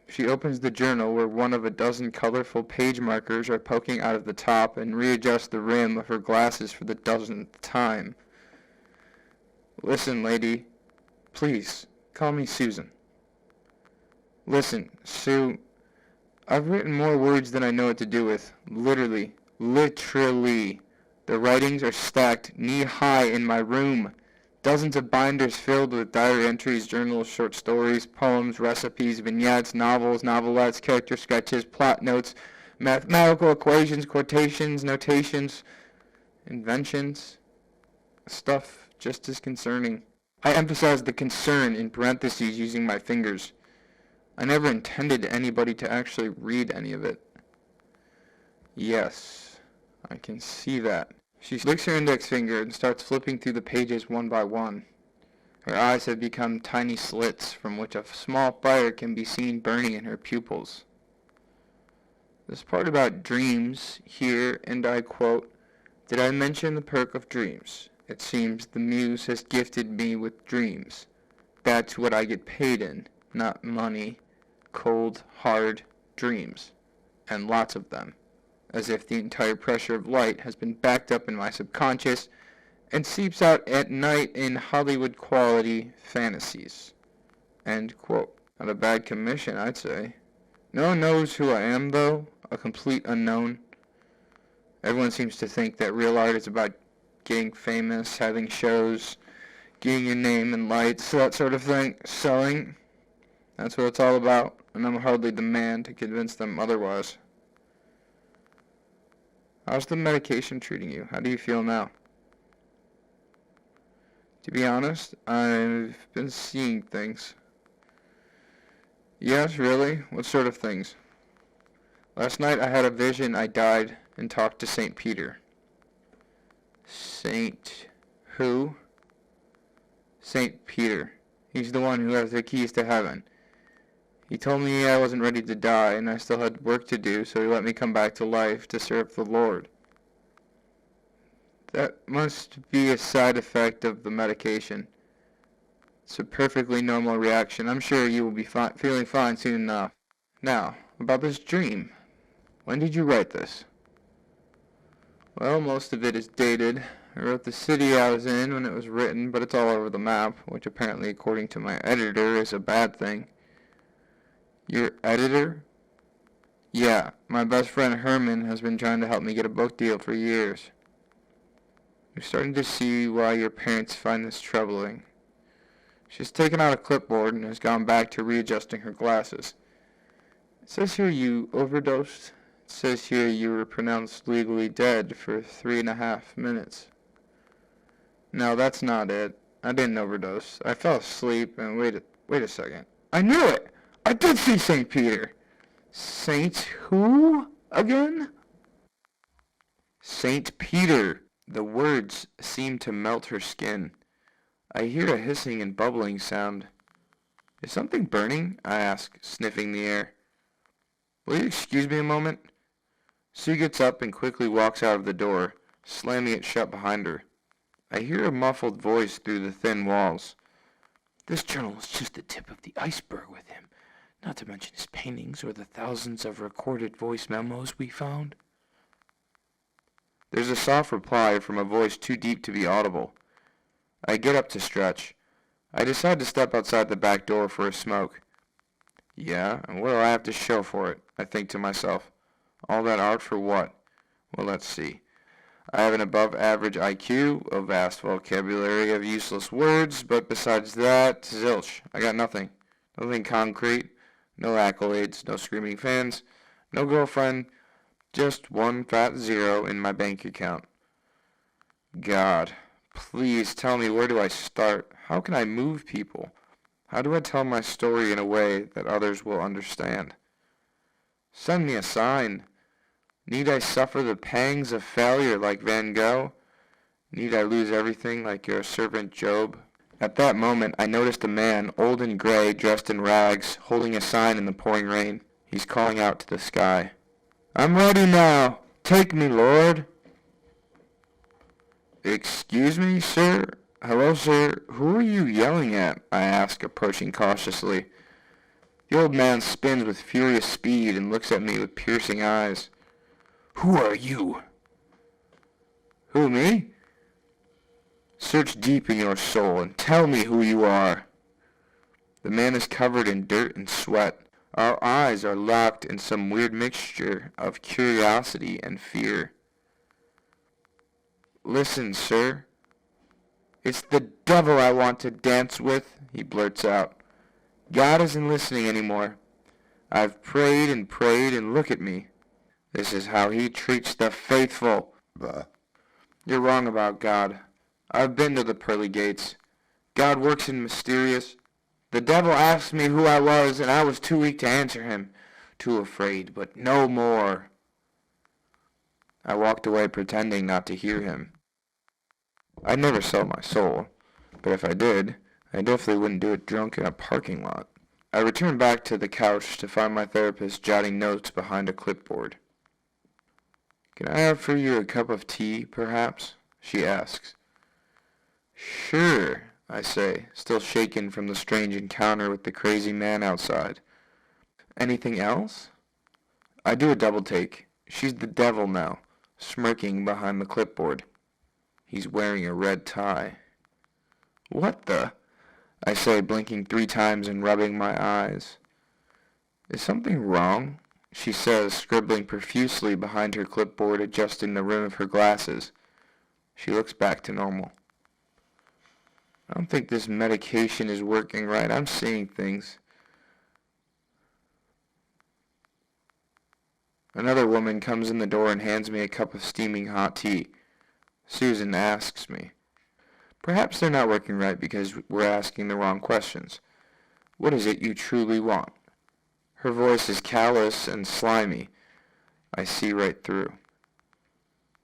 She opens the journal where one of a dozen colorful page markers are poking out of the top and readjusts the rim of her glasses for the dozenth time. Listen, lady. Please, call me Susan. Listen, Sue, I've written more words than I know what to do with. Literally. The writings are stacked knee-high in my room. Dozens of binders filled with diary entries, journals, short stories, poems, recipes, vignettes, novels, novelettes, character sketches, plot notes, mathematical equations, quotations, notations, inventions. Stuff just as concerning. I emphasize the concern in parentheses using my fingers. I never intended anybody to actually read any of it. Yes, I can see that. She licks her index finger and starts flipping through the pages one by one. Her eyes have become tiny slits from which a small fire can be seen burning in her pupils. This part about dreams here, and I quote, "Did I mention the perk of dreams? It seems the muse has gifted me with dreams. That's what I get paid in, not money. Cold, hard dreams. And lots of them. As if the entire pressure of light has been backed up in my subconscious and seeps out at night in Hollywood-quality fantasies." End quote. Not a bad commission, I'd say. No one knows who I am, though. A complete unknown. Everyone seems to think that real art is about getting famous, having shows, getting your name in lights, that sort of thing. Selling. That's what it's all about, and I'm hardly the man to convince them otherwise. How's the medication treating you? How do you feel now? To be honest, I've been seeing things. Yes, really? What sort of things? Last night I had a vision I died and talked to St. Peter. Saint who? St. Peter. He's the one who has the keys to heaven. He told me I wasn't ready to die and I still had work to do, so he let me come back to life to serve the Lord. That must be a side effect of the medication. It's a perfectly normal reaction. I'm sure you will be feeling fine soon enough. Now, about this dream. When did you write this? Well, most of it is dated. I wrote the city I was in when it was written, but it's all over the map, which apparently, according to my editor, is a bad thing. Your editor? Yeah, my best friend Herman has been trying to help me get a book deal for years. You're starting to see why your parents find this troubling. She's taken out a clipboard and has gone back to readjusting her glasses. It says here you overdosed. It says here you were pronounced legally dead for 3.5 minutes. No, that's not it. I didn't overdose. I fell asleep and wait a second. I knew it! I did see St. Peter! Saint who again? Saint Peter. The words seem to melt her skin. I hear a hissing and bubbling sound. Is something burning? I ask, sniffing the air. Will you excuse me a moment? Sue gets up and quickly walks out of the door, slamming it shut behind her. I hear a muffled voice through the thin walls. This journal is just the tip of the iceberg with him, not to mention his paintings or the thousands of recorded voice memos we found. There's a soft reply from a voice too deep to be audible. I get up to stretch. I decide to step outside the back door for a smoke. Yeah, and what do I have to show for it? I think to myself. All that art for what? Well, let's see. I have an above-average IQ, a vast vocabulary of useless words, but besides that, zilch. I got nothing. Nothing concrete. No accolades, no screaming fans, no girlfriend, just one fat zero in my bank account. God, please tell me, where do I start? How can I move people? How do I tell my story in a way that others will understand? Send me a sign. Need I suffer the pangs of failure like Van Gogh? Need I lose everything like your servant Job? At that moment, I noticed a man, old and gray, dressed in rags, holding a sign in the pouring rain. He's calling out to the sky. I'm ready now. Take me, Lord. Excuse me, sir? Hello, sir. Who are you yelling at? I ask, approaching cautiously. The old man spins with furious speed and looks at me with piercing eyes. Who are you? Who, me? Search deep in your soul and tell me who you are. The man is covered in dirt and sweat. Our eyes are locked in some weird mixture of curiosity and fear. Listen, sir. It's the devil I want to dance with, he blurts out. God isn't listening anymore. I've prayed and look at me. This is how he treats the faithful. You're wrong about God. I've been to the pearly gates. God works in mysterious. The devil asked me who I was, and I was too weak to answer him. Too afraid, but no more. I walked away pretending not to hear him. I'd never sell my soul, but if I did, I definitely wouldn't do it drunk in a parking lot. I returned back to the couch to find my therapist jotting notes behind a clipboard. Can I offer you a cup of tea, perhaps? She asks. Sure, I say, still shaken from the strange encounter with the crazy man outside. Anything else? I do a double take. She's the devil now, smirking behind the clipboard. He's wearing a red tie. What the? I say, blinking 3 times and rubbing my eyes. Is something wrong? She says, scribbling profusely behind her clipboard, adjusting the rim of her glasses. She looks back to normal. I don't think this medication is working right. I'm seeing things. Another woman comes in the door and hands me a cup of steaming hot tea. Susan asks me. Perhaps they're not working right because we're asking the wrong questions. What is it you truly want? Her voice is callous and slimy. I see right through.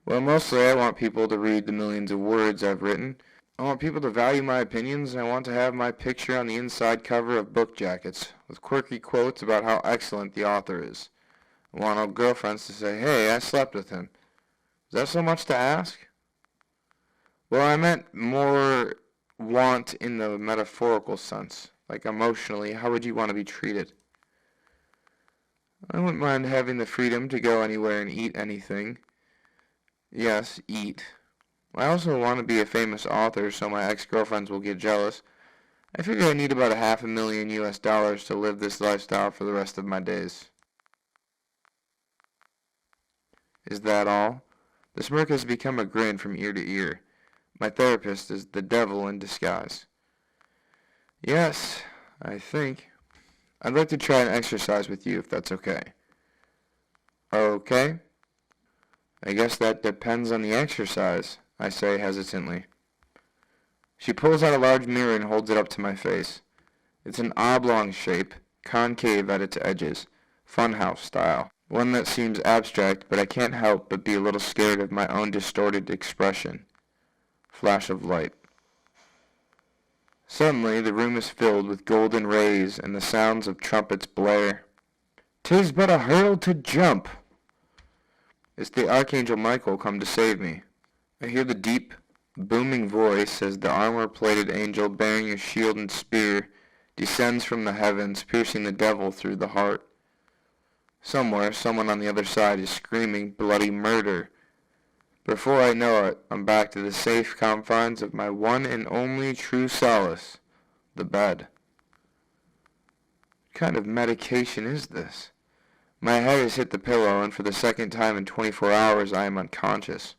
Well, mostly I want people to read the millions of words I've written. I want people to value my opinions, and I want to have my picture on the inside cover of book jackets, with quirky quotes about how excellent the author is. I want old girlfriends to say, hey, I slept with him. Is that so much to ask? Well, I meant more want in the metaphorical sense. Like emotionally, how would you want to be treated? I wouldn't mind having the freedom to go anywhere and eat anything. Yes, eat. I also want to be a famous author so my ex-girlfriends will get jealous. I figure I need about $500,000 US to live this lifestyle for the rest of my days. Is that all? The smirk has become a grin from ear to ear. My therapist is the devil in disguise. Yes, I think. I'd like to try an exercise with you if that's okay. Okay. I guess that depends on the exercise, I say hesitantly. She pulls out a large mirror and holds it up to my face. It's an oblong shape, concave at its edges, funhouse style. One that seems abstract, but I can't help but be a little scared of my own distorted expression. Flash of light. Suddenly the room is filled with golden rays and the sounds of trumpets blare. "'Tis but a hurdle to jump!" It's the Archangel Michael come to save me. I hear the deep, booming voice as the armor-plated angel bearing a shield and spear descends from the heavens, piercing the devil through the heart. Somewhere, someone on the other side is screaming bloody murder. Before I know it, I'm back to the safe confines of my one and only true solace, the bed. What kind of medication is this? My head has hit the pillow, and for the second time in 24 hours I am unconscious.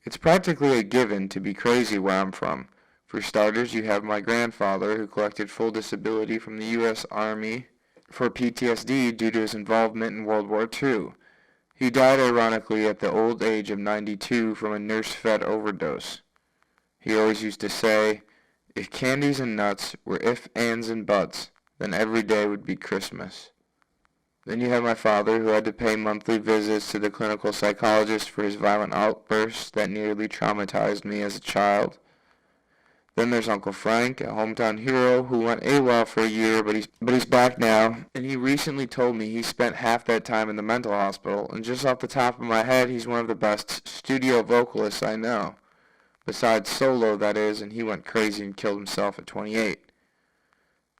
It's practically a given to be crazy where I'm from. For starters, you have my grandfather, who collected full disability from the U.S. Army for PTSD due to his involvement in World War II. He died ironically at the old age of 92 from a nurse-fed overdose. He always used to say, "If candies and nuts were ifs, ands, and buts, then every day would be Christmas." Then you have my father, who had to pay monthly visits to the clinical psychologist for his violent outbursts that nearly traumatized me as a child. Then there's Uncle Frank, a hometown hero who went AWOL for a year, but he's back now, and he recently told me he spent half that time in the mental hospital, and just off the top of my head, he's one of the best studio vocalists I know. Besides solo, that is, and he went crazy and killed himself at 28.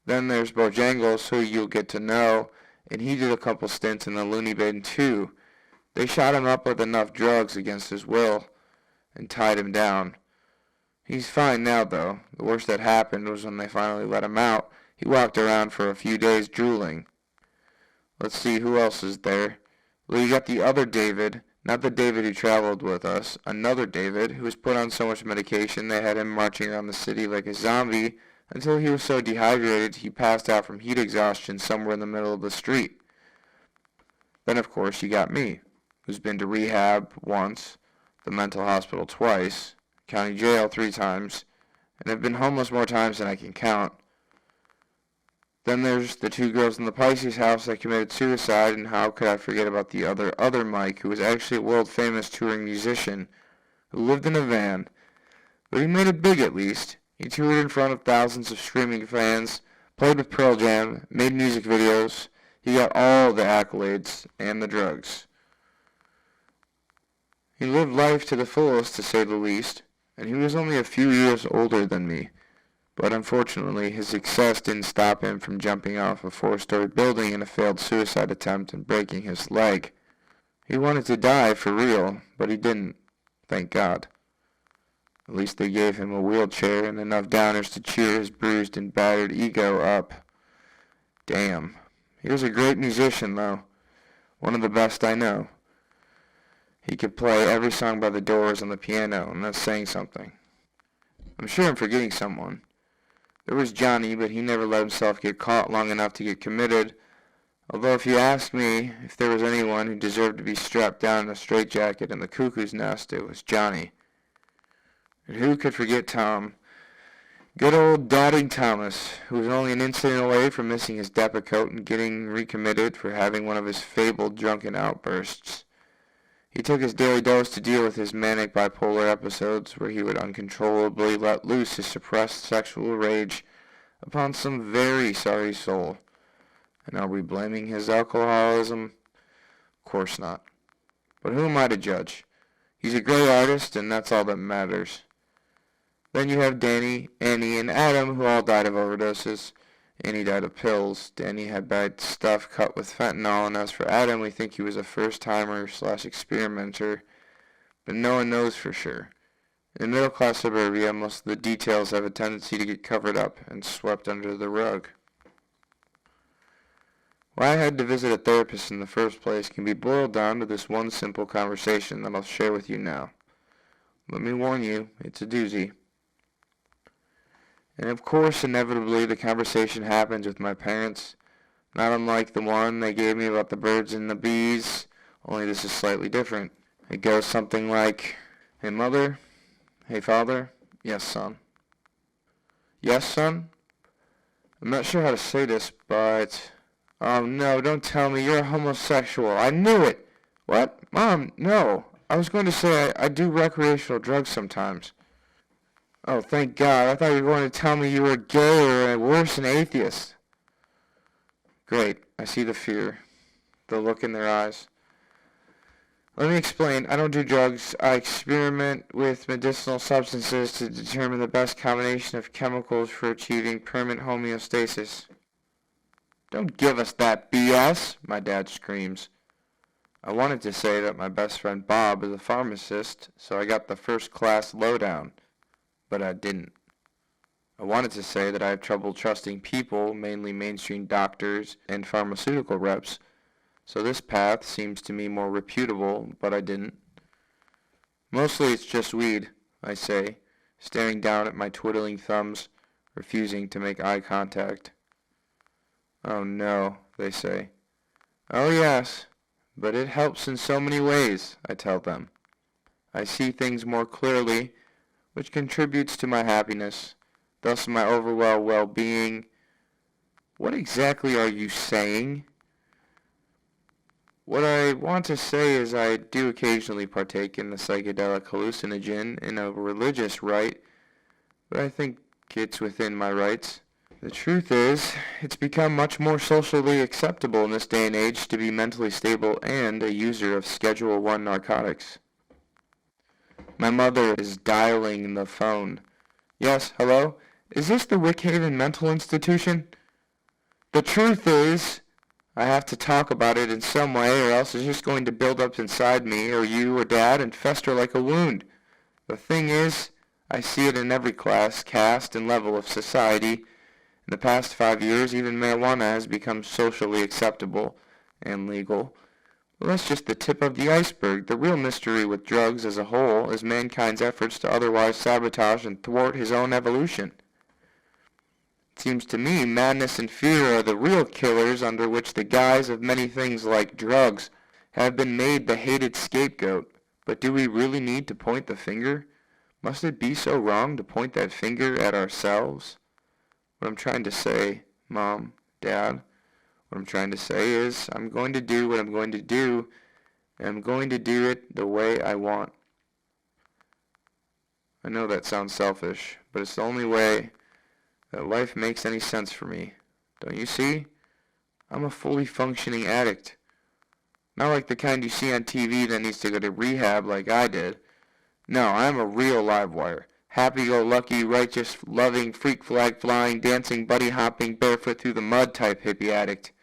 Then there's Bojangles, who you'll get to know, and he did a couple stints in the loony bin too. They shot him up with enough drugs against his will, and tied him down. He's fine now, though. The worst that happened was when they finally let him out. He walked around for a few days drooling. Let's see, who else is there? Well, you got the other David, not the David who traveled with us, another David, who was put on so much medication they had him marching around the city like a zombie until he was so dehydrated he passed out from heat exhaustion somewhere in the middle of the street. Then, of course, you got me, who's been to rehab once, the mental hospital twice, county jail 3 times, and have been homeless more times than I can count. Then there's the 2 girls in the Pisces house that committed suicide, and how could I forget about the other Mike, who was actually a world-famous touring musician, who lived in a van. But he made it big at least. He toured in front of thousands of screaming fans, played with Pearl Jam, made music videos. He got all the accolades and the drugs. He lived life to the fullest, to say the least, and he was only a few years older than me. But unfortunately, his success didn't stop him from jumping off a 4-story building in a failed suicide attempt and breaking his leg. He wanted to die for real, but he didn't, thank God. At least they gave him a wheelchair and enough downers to cheer his bruised and battered ego up. Damn. He was a great musician, though. One of the best I know. He could play every song by the Doors on the piano, and that's saying something. I'm sure I'm forgetting someone. There was Johnny, but he never let himself get caught long enough to get committed. Although if you ask me if there was anyone who deserved to be strapped down in a straitjacket in the cuckoo's nest, it was Johnny. And who could forget Tom? Good old Doubting Thomas, who was only an incident away from missing his Depakote and getting recommitted for having one of his fabled drunken outbursts. He took his daily dose to deal with his manic bipolar episodes where he would uncontrollably let loose his suppressed sexual rage upon some very sorry soul. And are we blaming his alcoholism? Of course not. But who am I to judge? He's a great artist, and that's all that matters. Then you have Danny, Annie, and Adam, who all died of overdoses. Annie died of pills. Danny had bad stuff cut with fentanyl, and as for Adam, we think he was a first-timer/experimenter, but no one knows for sure. In middle-class suburbia, most of the details have a tendency to get covered up and swept under the rug. Why I had to visit a therapist in the first place can be boiled down to this one simple conversation that I'll share with you now. Let me warn you, it's a doozy. And of course, inevitably, the conversation happens with my parents, not unlike the one they gave me about the birds and the bees, only this is slightly different. It goes something like, "Hey, Mother. Hey, Father. Yes, son. Yes, son? I'm not sure how to say this, but... Oh, no, don't tell me you're a homosexual. I knew it. What? Mom, no. I was going to say I do recreational drugs sometimes. Oh, thank God. I thought you were going to tell me you were gay or worse, an atheist." Great. I see the fear, the look in their eyes. Let me explain. I don't do drugs. I experiment with medicinal substances to determine the best combination of chemicals for achieving permanent homeostasis. Don't give us that BS, my dad screams. I wanted to say that my best friend Bob is a pharmacist, so I got the first-class lowdown. But I didn't. I wanted to say that I have trouble trusting people, mainly mainstream doctors and pharmaceutical reps, so this path seems to me more reputable, but I didn't. Mostly it's just weed, I say, staring down at my twiddling thumbs, refusing to make eye contact. Oh no, they say. Oh yes, but it helps in so many ways, I tell them. I see things more clearly, which contributes to my happiness, thus my overall well-being. What exactly are you saying? What I want to say is I do occasionally partake in the psychedelic hallucinogen in a religious rite, but I think it's within my rights. The truth is, it's become much more socially acceptable in this day and age to be mentally stable and a user of Schedule I narcotics. My mother is dialing the phone. Yes, hello? Is this the Wickhaven Mental Institution? The truth is, I have to talk about it in some way, or else it's just going to build up inside me, or you, or Dad, and fester like a wound. The thing is, I see it in every class, caste, and level of society. In the past 5 years, even marijuana has become socially acceptable and legal. Well, that's just the tip of the iceberg. The real mystery with drugs as a whole is mankind's efforts to otherwise sabotage and thwart his own evolution. It seems to me madness and fear are the real killers under which the guise of many things like drugs have been made the hated scapegoat. But do we really need to point the finger? Must it be so wrong to point that finger at ourselves? What I'm trying to say, Mom, Dad, what I'm trying to say is I'm going to do what I'm going to do, and I'm going to do it the way I want. I know that sounds selfish, but it's the only way that life makes any sense for me. Don't you see? I'm a fully functioning addict. Not like the kind you see on TV that needs to go to rehab like I did. No, I'm a real live wire. Happy-go-lucky, righteous, loving, freak flag flying, dancing, buddy hopping, barefoot through the mud type hippie addict.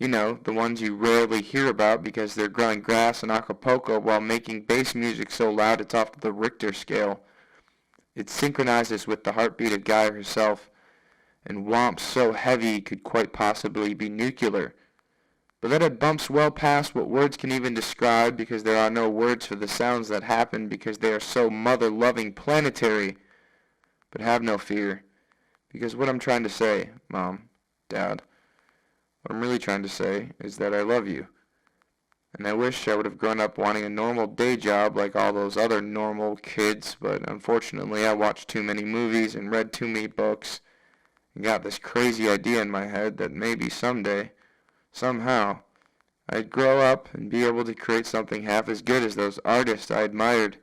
You know, the ones you rarely hear about because they're growing grass in Acapulco while making bass music so loud it's off the Richter scale. It synchronizes with the heartbeat of Gaia herself, and whomps so heavy it could quite possibly be nuclear. But that it bumps well past what words can even describe because there are no words for the sounds that happen because they are so mother-loving planetary. But have no fear, because what I'm trying to say, Mom, Dad, what I'm really trying to say is that I love you. And I wish I would have grown up wanting a normal day job like all those other normal kids, but unfortunately I watched too many movies and read too many books and got this crazy idea in my head that maybe someday, somehow, I'd grow up and be able to create something half as good as those artists I admired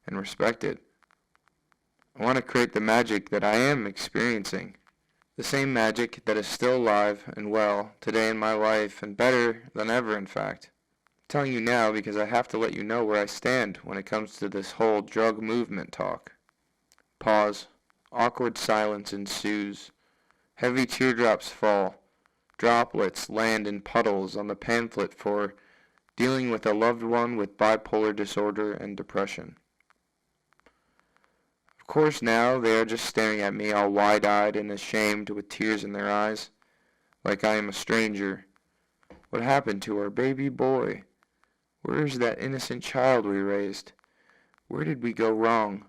and respected. I want to create the magic that I am experiencing. The same magic that is still alive and well today in my life, and better than ever, in fact. I'm telling you now because I have to let you know where I stand when it comes to this whole drug movement talk. Pause. Awkward silence ensues. Heavy teardrops fall. Droplets land in puddles on the pamphlet for dealing with a loved one with bipolar disorder and depression. Of course now they are just staring at me all wide-eyed and ashamed with tears in their eyes, like I am a stranger. What happened to our baby boy? Where is that innocent child we raised? Where did we go wrong?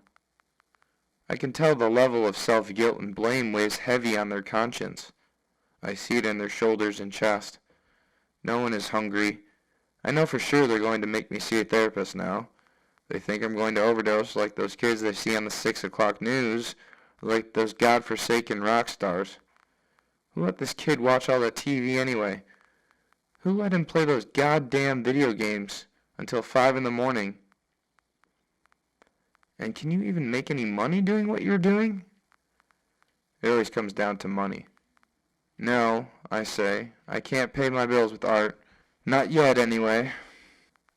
I can tell the level of self-guilt and blame weighs heavy on their conscience. I see it in their shoulders and chest. No one is hungry. I know for sure they're going to make me see a therapist now. They think I'm going to overdose like those kids they see on the 6 o'clock news, like those godforsaken rock stars. Who let this kid watch all that TV anyway? Who let him play those goddamn video games until 5 in the morning? And can you even make any money doing what you're doing? It always comes down to money. No, I say, I can't pay my bills with art. Not yet, anyway.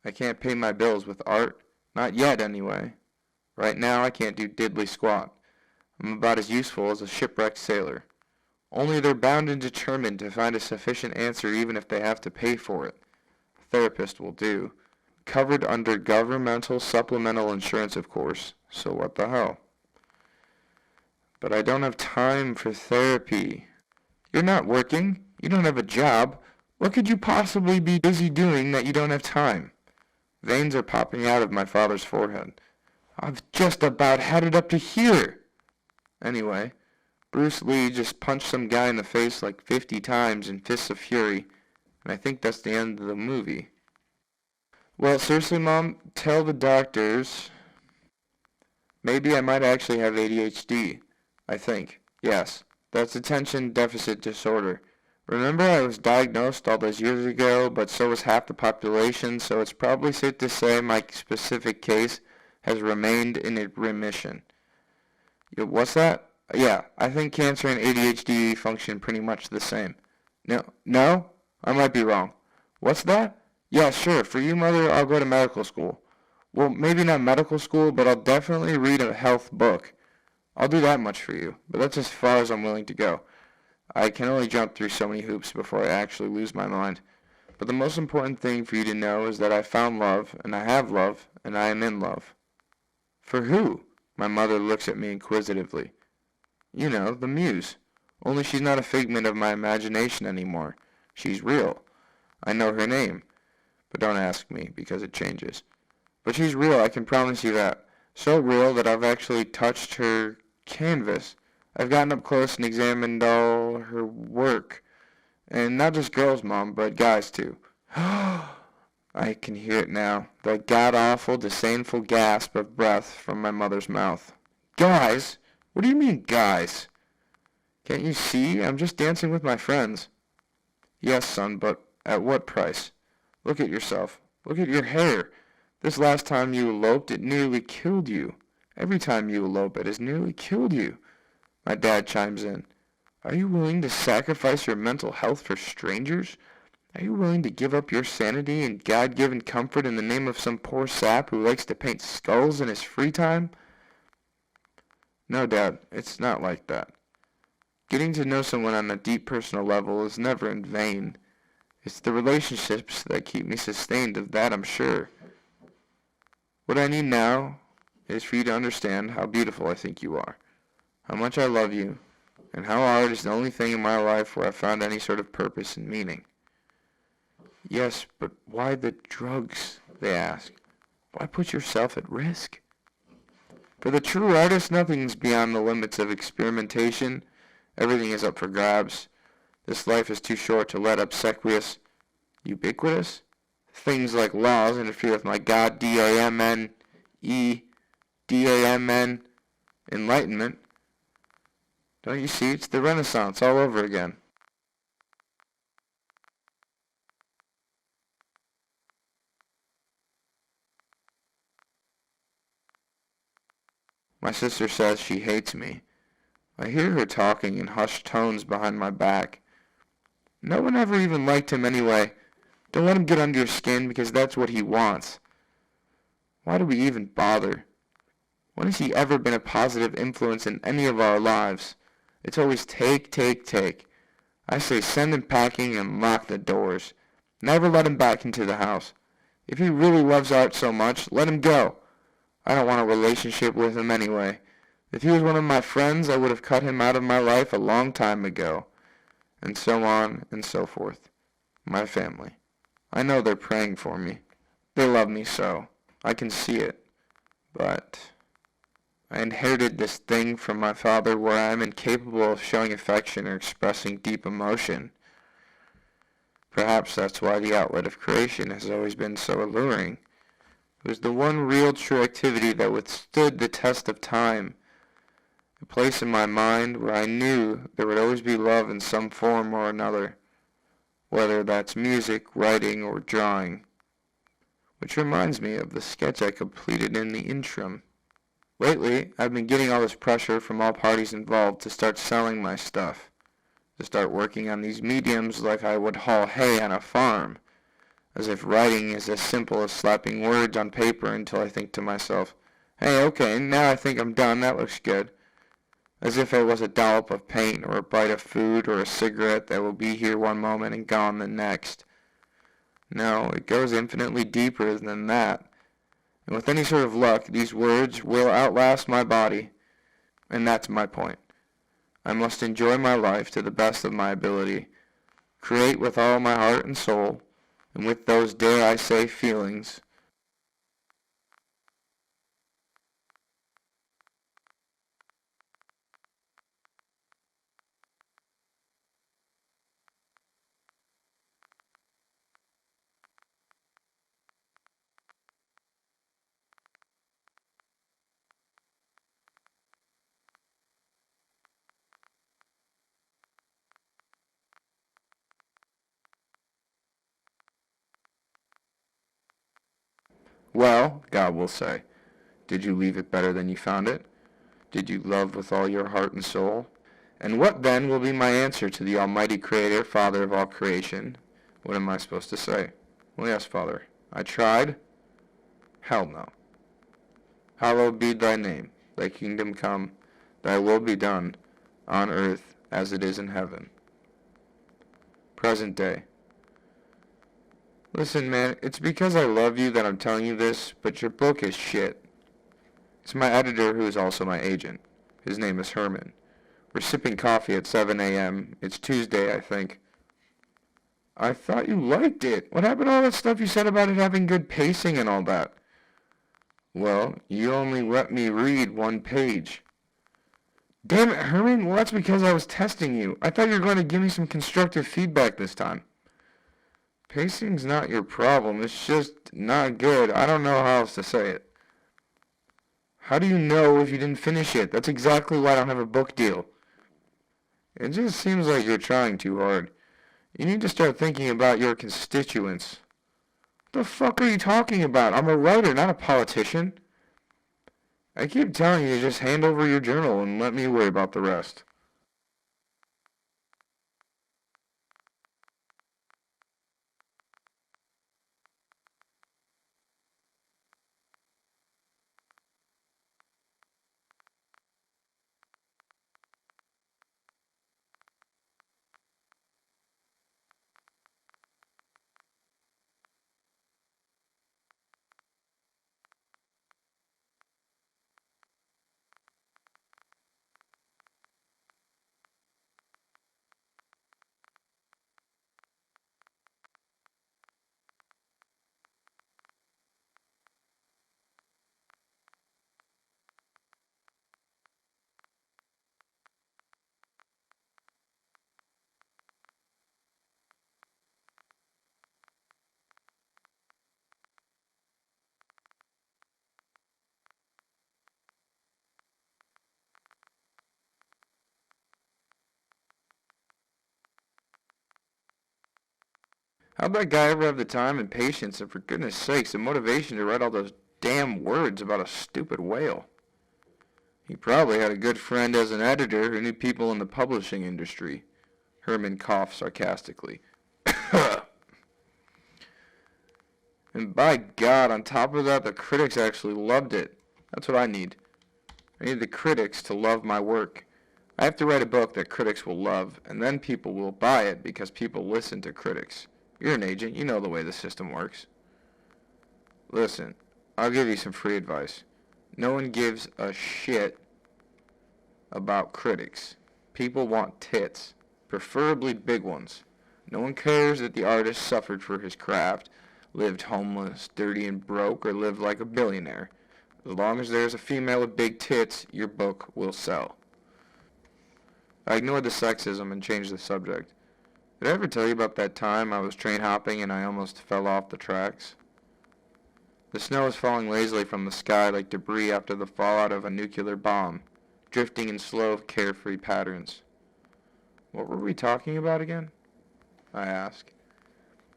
I can't pay my bills with art. Not yet, anyway. Right now, I can't do diddly squat. I'm about as useful as a shipwrecked sailor. Only they're bound and determined to find a sufficient answer even if they have to pay for it. A therapist will do. Covered under governmental supplemental insurance, of course, so what the hell? But I don't have time for therapy. You're not working. You don't have a job. What could you possibly be busy doing that you don't have time? Veins are popping out of my father's forehead. I've just about had it up to here. Anyway, Bruce Lee just punched some guy in the face like 50 times in fists of fury, and I think that's the end of the movie. Well, seriously, Mom, tell the doctors. Maybe I might actually have ADHD. I think. Yes, that's attention deficit disorder. Remember I was diagnosed all those years ago, but so was half the population, so it's probably safe to say my specific case has remained in remission. What's that? Yeah, I think cancer and ADHD function pretty much the same. No? I might be wrong. What's that? Yeah, sure. For you, Mother, I'll go to medical school. Well, maybe not medical school, but I'll definitely read a health book. I'll do that much for you, but that's as far as I'm willing to go. I can only jump through so many hoops before I actually lose my mind. But the most important thing for you to know is that I found love, and I have love, and I am in love. For who? My mother looks at me inquisitively. You know, the muse. Only she's not a figment of my imagination anymore. She's real. I know her name. But don't ask me, because it changes. But she's real, I can promise you that. So real that I've actually touched her canvas. I've gotten up close and examined all her work. And not just girls, Mom, but guys, too. I can hear it now, the god-awful, disdainful gasp of breath from my mother's mouth. Guys? What do you mean, guys? Can't you see? I'm just dancing with my friends. Yes, son, but at what price? Look at yourself. Look at your hair. This last time you eloped, it nearly killed you. Every time you elope, it has nearly killed you. My dad chimes in. Are you willing to sacrifice your mental health for strangers? Are you willing to give up your sanity and God-given comfort in the name of some poor sap who likes to paint skulls in his free time? No, Dad, it's not like that. Getting to know someone on a deep personal level is never in vain. It's the relationships that keep me sustained, of that I'm sure. What I need now is for you to understand how beautiful I think you are, how much I love you, and how art is the only thing in my life where I've found any sort of purpose and meaning. Yes, but why the drugs, they ask. Why put yourself at risk? For the true artist, nothing is beyond the limits of experimentation. Everything is up for grabs. This life is too short to let obsequious, ubiquitous things like laws interfere with my God-damn enlightenment. Don't you see? It's the Renaissance all over again. My sister says she hates me. I hear her talking in hushed tones behind my back. No one ever even liked him anyway. Don't let him get under your skin because that's what he wants. Why do we even bother? When has he ever been a positive influence in any of our lives? It's always take, take, take. I say send him packing and lock the doors. Never let him back into the house. If he really loves art so much, let him go. I don't want a relationship with him anyway. If he was one of my friends, I would have cut him out of my life a long time ago. And so on and so forth. My family. I know they're praying for me. They love me so. I can see it. But I inherited this thing from my father where I am incapable of showing affection or expressing deep emotion. Perhaps that's why the outlet of creation has always been so alluring. It was the one real true activity that withstood the test of time. A place in my mind where I knew there would always be love in some form or another, whether that's music, writing, or drawing. Which reminds me of the sketch I completed in the interim. Lately, I've been getting all this pressure from all parties involved to start selling my stuff, to start working on these mediums like I would haul hay on a farm, as if writing is as simple as slapping words on paper until I think to myself, hey, okay, now I think I'm done, that looks good. As if it was a dollop of paint or a bite of food or a cigarette that will be here one moment and gone the next. No, it goes infinitely deeper than that. And with any sort of luck, these words will outlast my body. And that's my point. I must enjoy my life to the best of my ability, create with all my heart and soul, and with those, dare I say, feelings. Well, God will say, did you leave it better than you found it? Did you love with all your heart and soul? And what then will be my answer to the Almighty Creator, Father of all creation? What am I supposed to say? Well, yes, Father. I tried. Hell no. Hallowed be thy name. Thy kingdom come. Thy will be done, on earth as it is in heaven. Present day. Listen, man, it's because I love you that I'm telling you this, but your book is shit. It's my editor who is also my agent. His name is Herman. We're sipping coffee at 7 a.m. It's Tuesday, I think. I thought you liked it. What happened to all that stuff you said about it having good pacing and all that? Well, you only let me read one page. Damn it, Herman. Well, that's because I was testing you. I thought you were going to give me some constructive feedback this time. Pacing's not your problem. It's just not good. I don't know how else to say it. How do you know if you didn't finish it? That's exactly why I don't have a book deal. It just seems like you're trying too hard. You need to start thinking about your constituents. What the fuck are you talking about? I'm a writer, not a politician. I keep telling you to just hand over your journal and let me worry about the rest. How'd that guy ever have the time and patience and, for goodness sakes, the motivation to write all those damn words about a stupid whale? He probably had a good friend as an editor who knew people in the publishing industry. Herman coughed sarcastically. And by God, on top of that, the critics actually loved it. That's what I need. I need the critics to love my work. I have to write a book that critics will love, and then people will buy it because people listen to critics. You're an agent. You know the way the system works. Listen, I'll give you some free advice. No one gives a shit about critics. People want tits, preferably big ones. No one cares that the artist suffered for his craft, lived homeless, dirty and broke, or lived like a billionaire. As long as there's a female with big tits, your book will sell. I ignored the sexism and changed the subject. Did I ever tell you about that time I was train hopping and I almost fell off the tracks? The snow was falling lazily from the sky like debris after the fallout of a nuclear bomb, drifting in slow, carefree patterns. What were we talking about again? I asked.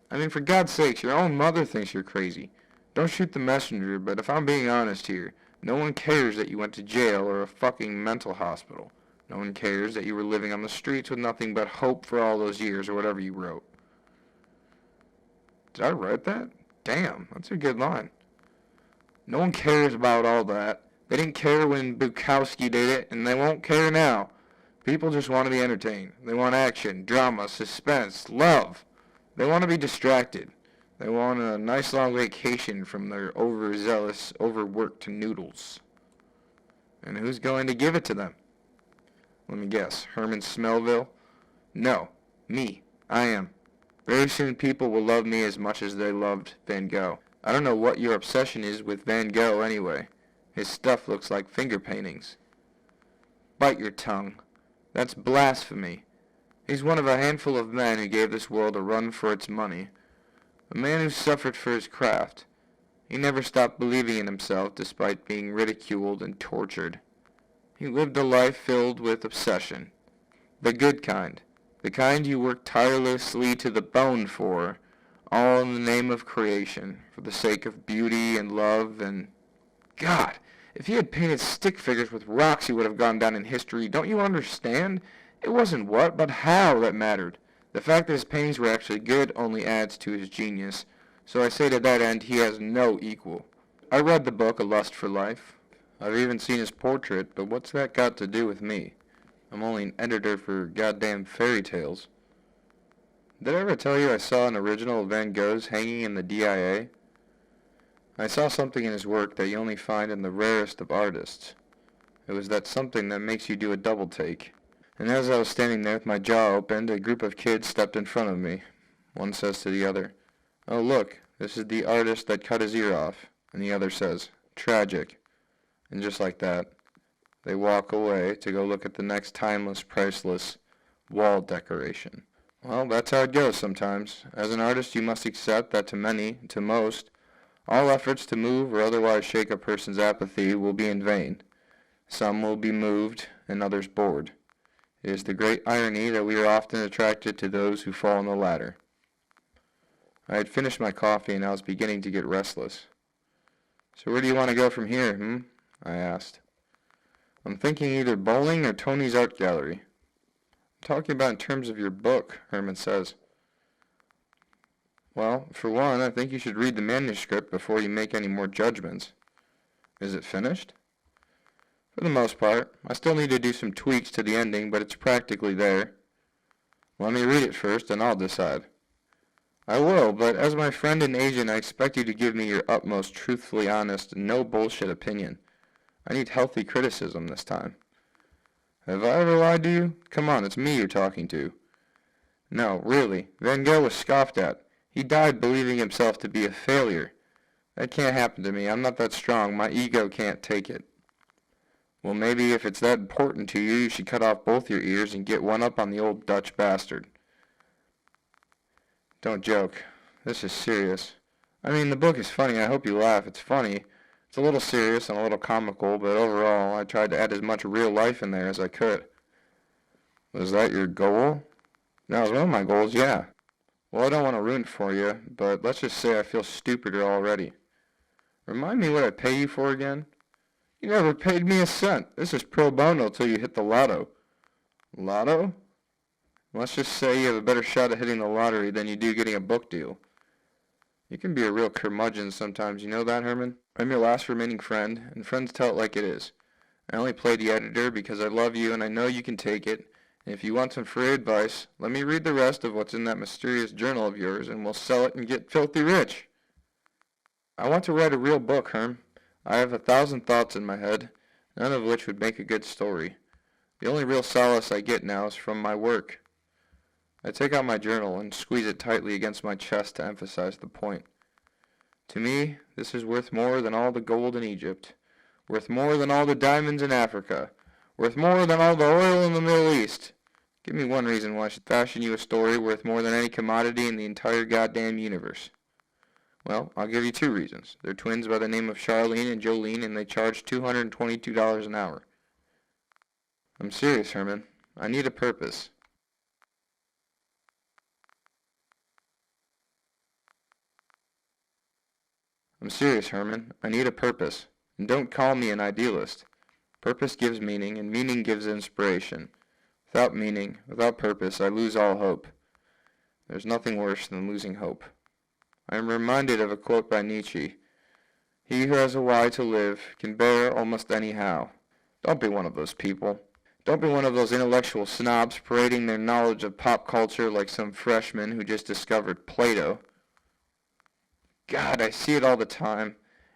I mean, for God's sakes, your own mother thinks you're crazy. Don't shoot the messenger, but if I'm being honest here, no one cares that you went to jail or a fucking mental hospital. No one cares that you were living on the streets with nothing but hope for all those years or whatever you wrote. Did I write that? Damn, that's a good line. No one cares about all that. They didn't care when Bukowski did it, and they won't care now. People just want to be entertained. They want action, drama, suspense, love. They want to be distracted. They want a nice long vacation from their overzealous, overworked noodles. And who's going to give it to them? Let me guess. Herman Smellville? No. Me. I am. Very soon people will love me as much as they loved Van Gogh. I don't know what your obsession is with Van Gogh anyway. His stuff looks like finger paintings. Bite your tongue. That's blasphemy. He's one of a handful of men who gave this world a run for its money. A man who suffered for his craft. He never stopped believing in himself despite being ridiculed and tortured. He lived a life filled with obsession. The good kind. The kind you work tirelessly to the bone for, all in the name of creation, for the sake of beauty and love and... God, if he had painted stick figures with rocks he would have gone down in history. Don't you understand? It wasn't what, but how that mattered. The fact that his paintings were actually good only adds to his genius. So I say to that end, he has no equal. I read the book, A Lust for Life. I've even seen his portrait, but what's that got to do with me? I'm only an editor for goddamn fairy tales. Did I ever tell you I saw an original of Van Gogh's hanging in the DIA? I saw something in his work that you only find in the rarest of artists. It was that something that makes you do a double take. And as I was standing there with my jaw opened, a group of kids stepped in front of me. One says to the other, "Oh look, this is the artist that cut his ear off." And the other says, "Tragic." And just like that, they walk away to go look at the next timeless, priceless wall decoration. Well, that's how it goes sometimes. As an artist, you must accept that to many, to most, all efforts to move or otherwise shake a person's apathy will be in vain. Some will be moved and others bored. It is the great irony that we are often attracted to those who fall on the latter. I had finished my coffee and I was beginning to get restless. "So where do you want to go from here, I asked. "I'm thinking either bowling or Tony's art gallery." "I'm talking about in terms of your book," Herman says. "Well, for one, I think you should read the manuscript before you make any more judgments." "Is it finished?" "For the most part. I still need to do some tweaks to the ending, but it's practically there." "Let me read it first, and I'll decide." "I will, but as my friend and agent, I expect you to give me your utmost truthfully honest, no bullshit opinion. I need healthy criticism this time." "Have I ever lied to you? Come on, it's me you're talking to." "No, really. Van Gogh was scoffed at. He died believing himself to be a failure. That can't happen to me. I'm not that strong. My ego can't take it." "Well, maybe if it's that important to you, you should cut off both your ears and get one up on the old Dutch bastard." "Don't joke. This is serious. I mean, the book is funny. I hope you laugh. It's funny. It's a little serious and a little comical, but overall, I tried to add as much real life in there as I could." "Was that your goal?" "That was one of my goals, yeah." "Well, I don't want to ruin it for you, but let's just say I feel stupider already." "Remind me what I pay you for again?" "You never paid me a cent. This is pro bono till you hit the lotto." "Lotto?" "Let's just say you have a better shot at hitting the lottery than you do getting a book deal." "You can be a real curmudgeon sometimes, you know that, Herman? I'm your last remaining friend, and friends tell it like it is. I only play the editor because I love you and I know you can take it. And if you want some free advice, let me read the rest of what's in that mysterious journal of yours and we'll sell it and get filthy rich. I want to write a real book, Herm. I have 1,000 thoughts in my head, none of which would make a good story. The only real solace I get now is from my work. I take out my journal and squeeze it tightly against my chest to emphasize the point. To me, this is worth more than all the gold in Egypt, worth more than all the diamonds in Africa, worth more than all the oil in the Middle East. Give me one reason why I should fashion you a story worth more than any commodity in the entire goddamn universe. Well, I'll give you 2 reasons. They're twins by the name of Charlene and Jolene, and they charge $222 an hour. I'm serious, Herman. I need a purpose. I'm serious, Herman. I need a purpose. And don't call me an idealist. Purpose gives meaning, and meaning gives inspiration. Without meaning, without purpose, I lose all hope. There's nothing worse than losing hope. I am reminded of a quote by Nietzsche. He who has a why to live can bear almost anyhow. Don't be one of those people. Don't be one of those intellectual snobs parading their knowledge of pop culture like some freshman who just discovered Plato. God, I see it all the time.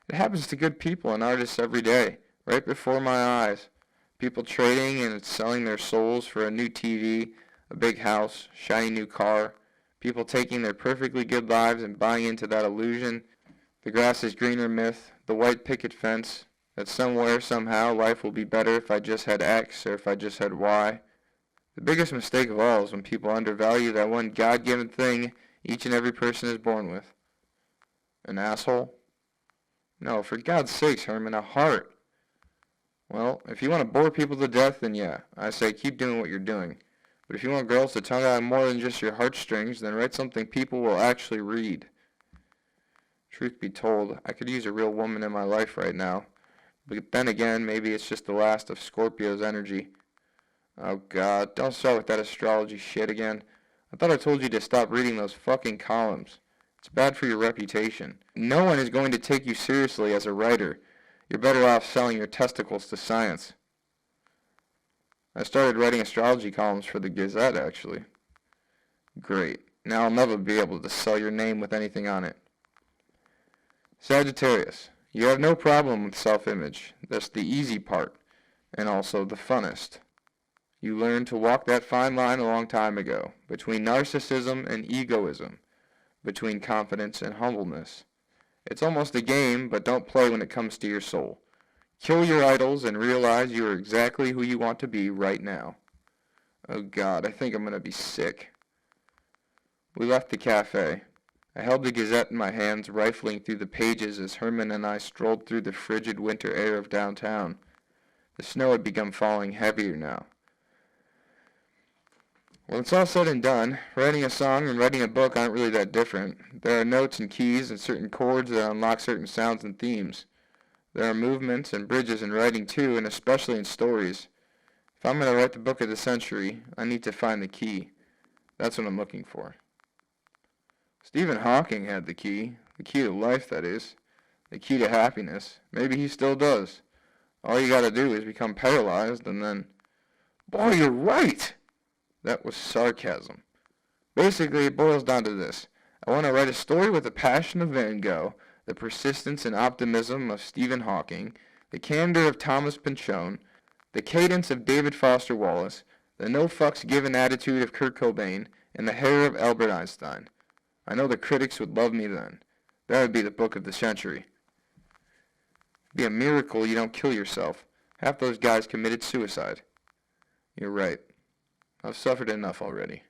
It happens to good people and artists every day, right before my eyes. People trading and selling their souls for a new TV, a big house, shiny new car. People taking their perfectly good lives and buying into that illusion, the grass is greener myth, the white picket fence, that somewhere, somehow, life will be better if I just had X or if I just had Y. The biggest mistake of all is when people undervalue that one God-given thing each and every person is born with. An asshole? No, for God's sakes, Herman, a heart. Well, if you want to bore people to death, then yeah, I say keep doing what you're doing. But if you want girls to tug on more than just your heartstrings, then write something people will actually read. Truth be told, I could use a real woman in my life right now. But then again, maybe it's just the last of Scorpio's energy. Oh God, don't start with that astrology shit again. I thought I told you to stop reading those fucking columns. It's bad for your reputation. No one is going to take you seriously as a writer. You're better off selling your testicles to science. I started writing astrology columns for the Gazette, actually. Great. Now I'll never be able to sell your name with anything on it. Sagittarius, you have no problem with self-image. That's the easy part, and also the funnest. You learned to walk that fine line a long time ago, between narcissism and egoism, between confidence and humbleness. It's almost a game, but don't play when it comes to your soul. Kill your idols and realize you are exactly who you want to be right now. Oh God, I think I'm going to be sick. We left the cafe. I held the Gazette in my hands, rifling through the pages as Herman and I strolled through the frigid winter air of downtown. The snow had begun falling heavier now. When it's all said and done, writing a song and writing a book aren't really that different. There are notes and keys and certain chords that unlock certain sounds and themes. There are movements and bridges in writing too, and especially in stories. If I'm going to write the book of the century, I need to find the key. That's what I'm looking for. Stephen Hawking had the key to life, that is. The key to happiness. Maybe he still does. All you gotta do is become paralyzed and then... Boy, you're right! That was sarcasm. Basically, it boils down to this. I want to write a story with the passion of Van Gogh, the persistence and optimism of Stephen Hawking, the candor of Thomas Pynchon, the cadence of David Foster Wallace, the no-fucks-given attitude of Kurt Cobain, and the hair of Albert Einstein. I know the critics would love me then. That would be the book of the century. It'd be a miracle you don't kill yourself. Half those guys committed suicide. You're right. I've suffered enough already.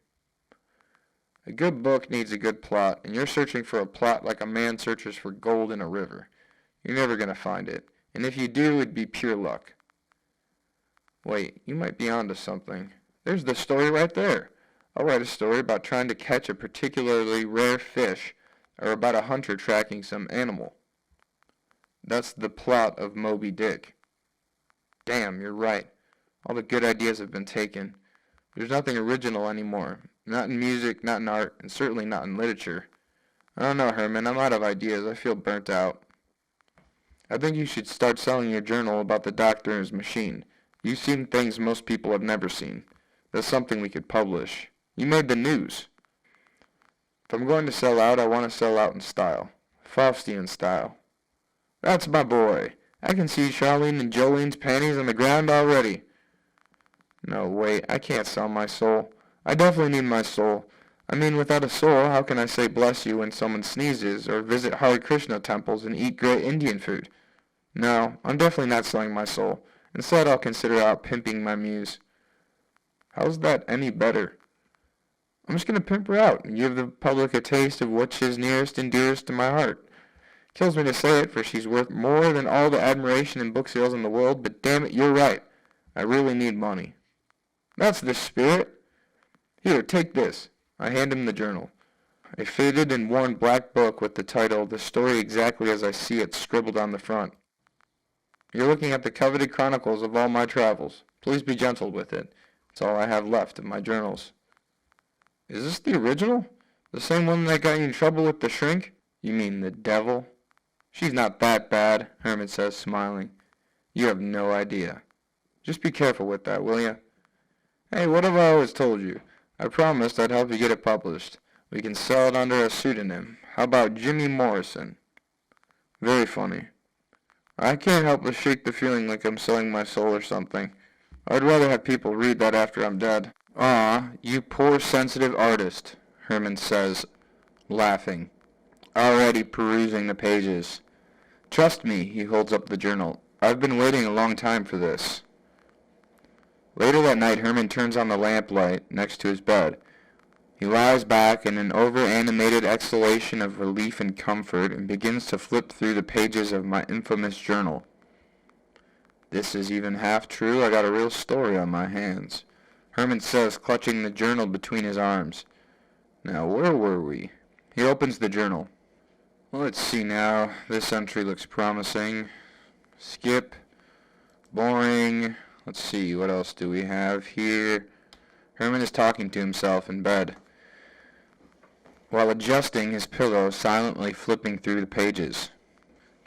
A good book needs a good plot, and you're searching for a plot like a man searches for gold in a river. You're never going to find it, and if you do, it'd be pure luck. Wait, you might be onto something. There's the story right there. I'll write a story about trying to catch a particularly rare fish, or about a hunter tracking some animal. That's the plot of Moby Dick. Damn, you're right. All the good ideas have been taken. There's nothing original anymore. Not in music, not in art, and certainly not in literature. I don't know, Herman. I'm out of ideas. I feel burnt out. I think you should start selling your journal about the doctor and his machine. You've seen things most people have never seen. That's something we could publish. You made the news. If I'm going to sell out, I want to sell out in style. Faustian style. That's my boy. I can see Charlene and Jolene's panties on the ground already. No, wait, I can't sell my soul. I definitely need my soul. I mean, without a soul, how can I say bless you when someone sneezes, or visit Hare Krishna temples and eat great Indian food? No, I'm definitely not selling my soul. Instead, I'll consider out pimping my muse. How's that any better? I'm just going to pimp her out and give the public a taste of which is nearest and dearest to my heart. Kills me to say it, for she's worth more than all the admiration and book sales in the world, but damn it, you're right. I really need money. That's the spirit. Here, take this. I hand him the journal. A faded and worn black book with the title, The Story Exactly as I See It, scribbled on the front. You're looking at the coveted chronicles of all my travels. Please be gentle with it. It's all I have left of my journals. Is this the original? The same one that got you in trouble with the shrink? You mean the devil? She's not that bad, Herman says, smiling. You have no idea. Just be careful with that, will you? Hey, what have I always told you? I promised I'd help you get it published. We can sell it under a pseudonym. How about Jimmy Morrison? Very funny. I can't help but shake the feeling like I'm selling my soul or something. I'd rather have people read that after I'm dead. Ah, you poor sensitive artist, Herman says, laughing, already perusing the pages. Trust me, he holds up the journal. I've been waiting a long time for this. Later that night, Herman turns on the lamplight next to his bed. He lies back in an over-animated exhalation of relief and comfort and begins to flip through the pages of my infamous journal. This is even half true. I got a real story on my hands, Herman says, clutching the journal between his arms. Now, where were we? He opens the journal. Let's see now. This entry looks promising. Skip. Boring. Let's see, what else do we have here? Herman is talking to himself in bed, while adjusting his pillow, silently flipping through the pages.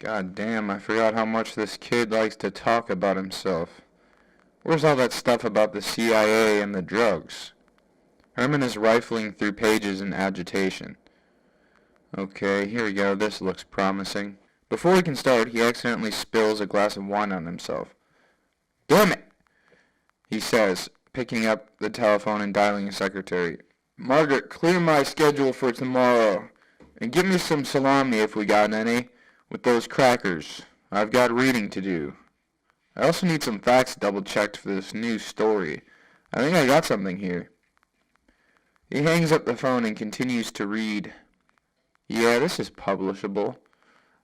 God damn, I forgot how much this kid likes to talk about himself. Where's all that stuff about the CIA and the drugs? Herman is rifling through pages in agitation. Okay, here we go. This looks promising. Before he can start, he accidentally spills a glass of wine on himself. Damn it, he says, picking up the telephone and dialing his secretary. Margaret, clear my schedule for tomorrow. And give me some salami if we got any, with those crackers. I've got reading to do. I also need some facts double-checked for this new story. I think I got something here. He hangs up the phone and continues to read. Yeah, this is publishable.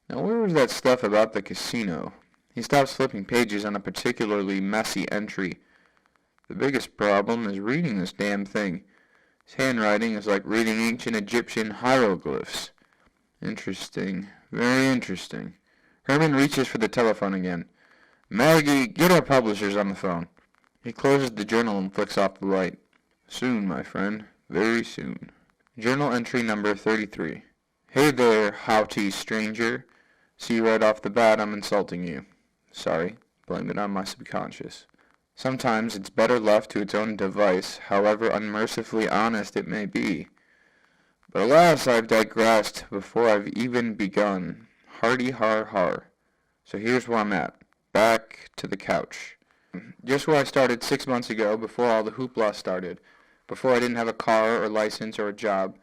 Now where was that stuff about the casino? He stops flipping pages on a particularly messy entry. The biggest problem is reading this damn thing. His handwriting is like reading ancient Egyptian hieroglyphs. Interesting. Very interesting. Herman reaches for the telephone again. Maggie, get our publishers on the phone. He closes the journal and flicks off the light. Soon, my friend. Very soon. Journal entry number 33. Hey there, haughty stranger. See right off the bat I'm insulting you. Sorry. Blame it on my subconscious. Sometimes it's better left to its own device, however unmercifully honest it may be. But alas, I've digressed before I've even begun. Hardy har har. So here's where I'm at. Back to the couch. Just where I started 6 months ago, before all the hoopla started. Before I didn't have a car or license or a job.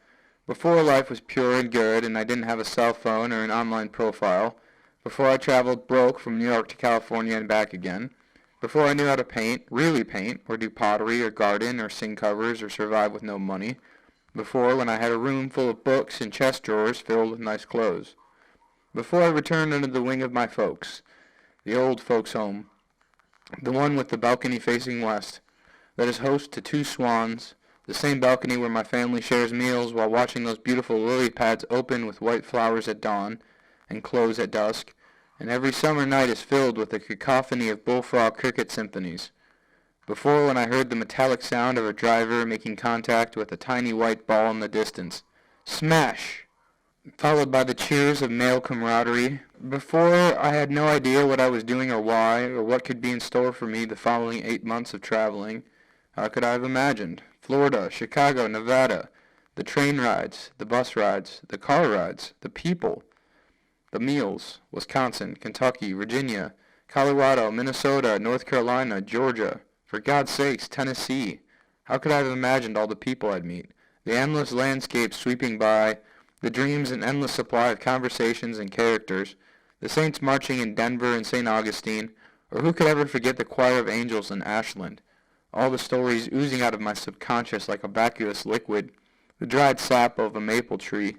Before life was pure and good and I didn't have a cell phone or an online profile. Before I traveled broke from New York to California and back again. Before I knew how to paint, really paint, or do pottery or garden or sing covers or survive with no money. Before, when I had a room full of books and chest drawers filled with nice clothes. Before I returned under the wing of my folks, the old folks' home, the one with the balcony facing west, that is host to 2 swans, the same balcony where my family shares meals while watching those beautiful lily pads open with white flowers at dawn and close at dusk, and every summer night is filled with a cacophony of bullfrog cricket symphonies. Before, when I heard the metallic sound of a driver making contact with a tiny white ball in the distance. Smash! followed by the cheers of male camaraderie. Before, I had no idea what I was doing or why, or what could be in store for me the following 8 months of traveling. How could I have imagined? Florida, Chicago, Nevada, the train rides, the bus rides, the car rides, the people, the meals, Wisconsin, Kentucky, Virginia, Colorado, Minnesota, North Carolina, Georgia, for God's sakes, Tennessee. How could I have imagined all the people I'd meet? The endless landscapes sweeping by, the dreams and endless supply of conversations and characters, the saints marching in Denver and St. Augustine, or who could ever forget the choir of angels in Ashland? All the stories oozing out of my subconscious like a vacuous liquid, the dried sap of a maple tree,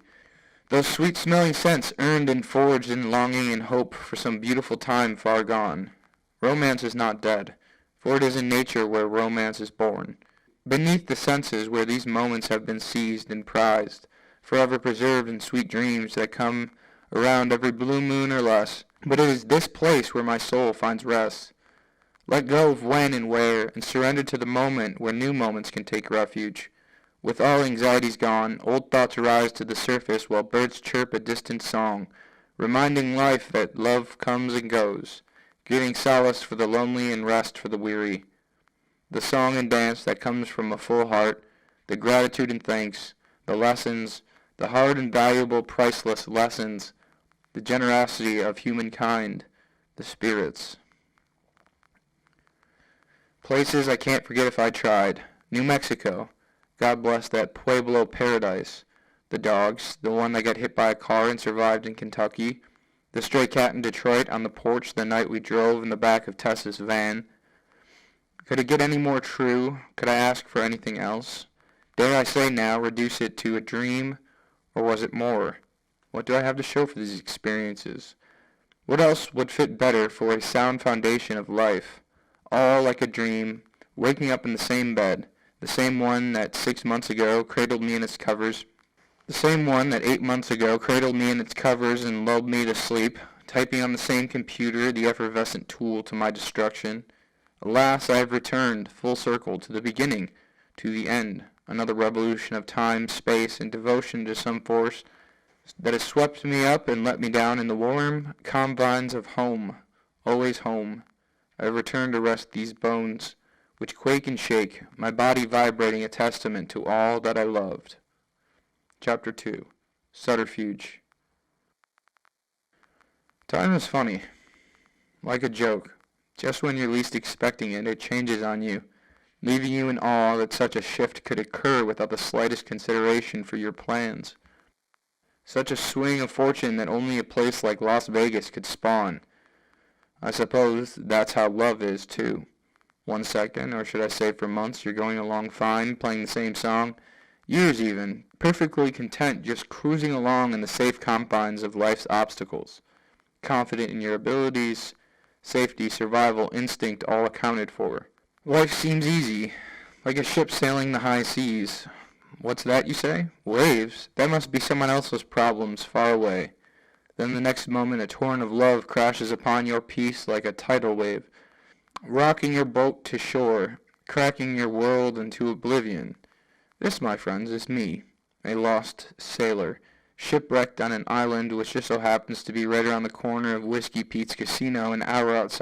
those sweet-smelling scents earned and forged in longing and hope for some beautiful time far gone. Romance is not dead, for it is in nature where romance is born. Beneath the senses where these moments have been seized and prized, forever preserved in sweet dreams that come around every blue moon or less. But it is this place where my soul finds rest. Let go of when and where, and surrender to the moment where new moments can take refuge. With all anxieties gone, old thoughts rise to the surface while birds chirp a distant song, reminding life that love comes and goes, giving solace for the lonely and rest for the weary. The song and dance that comes from a full heart, the gratitude and thanks, the lessons, the hard and valuable priceless lessons, the generosity of humankind, the spirits. Places I can't forget if I tried. New Mexico. God bless that Pueblo paradise. The dogs, the one that got hit by a car and survived in Kentucky, the stray cat in Detroit on the porch the night we drove in the back of Tessa's van. Could it get any more true? Could I ask for anything else? Dare I say now, reduce it to a dream, or was it more? What do I have to show for these experiences? What else would fit better for a sound foundation of life? All like a dream, waking up in the same bed, the same one that 6 months ago cradled me in its covers, the same one that 8 months ago cradled me in its covers and lulled me to sleep, typing on the same computer, the effervescent tool to my destruction. Alas, I have returned, full circle, to the beginning, to the end, another revolution of time, space, and devotion to some force that has swept me up and let me down in the warm confines of home, always home. I have returned to rest these bones, which quake and shake, my body vibrating a testament to all that I loved. Chapter 2. Subterfuge. Time is funny, like a joke. Just when you're least expecting it, it changes on you, leaving you in awe that such a shift could occur without the slightest consideration for your plans. Such a swing of fortune that only a place like Las Vegas could spawn. I suppose that's how love is, too. 1 second, or should I say for months, you're going along fine, playing the same song. Years even, perfectly content just cruising along in the safe confines of life's obstacles. Confident in your abilities, safety, survival, instinct all accounted for. Life seems easy, like a ship sailing the high seas. What's that, you say? Waves? That must be someone else's problems far away. Then the next moment a torrent of love crashes upon your peace like a tidal wave, rocking your boat to shore, cracking your world into oblivion. This, my friends, is me, a lost sailor, shipwrecked on an island which just so happens to be right around the corner of Whiskey Pete's casino, an hour outside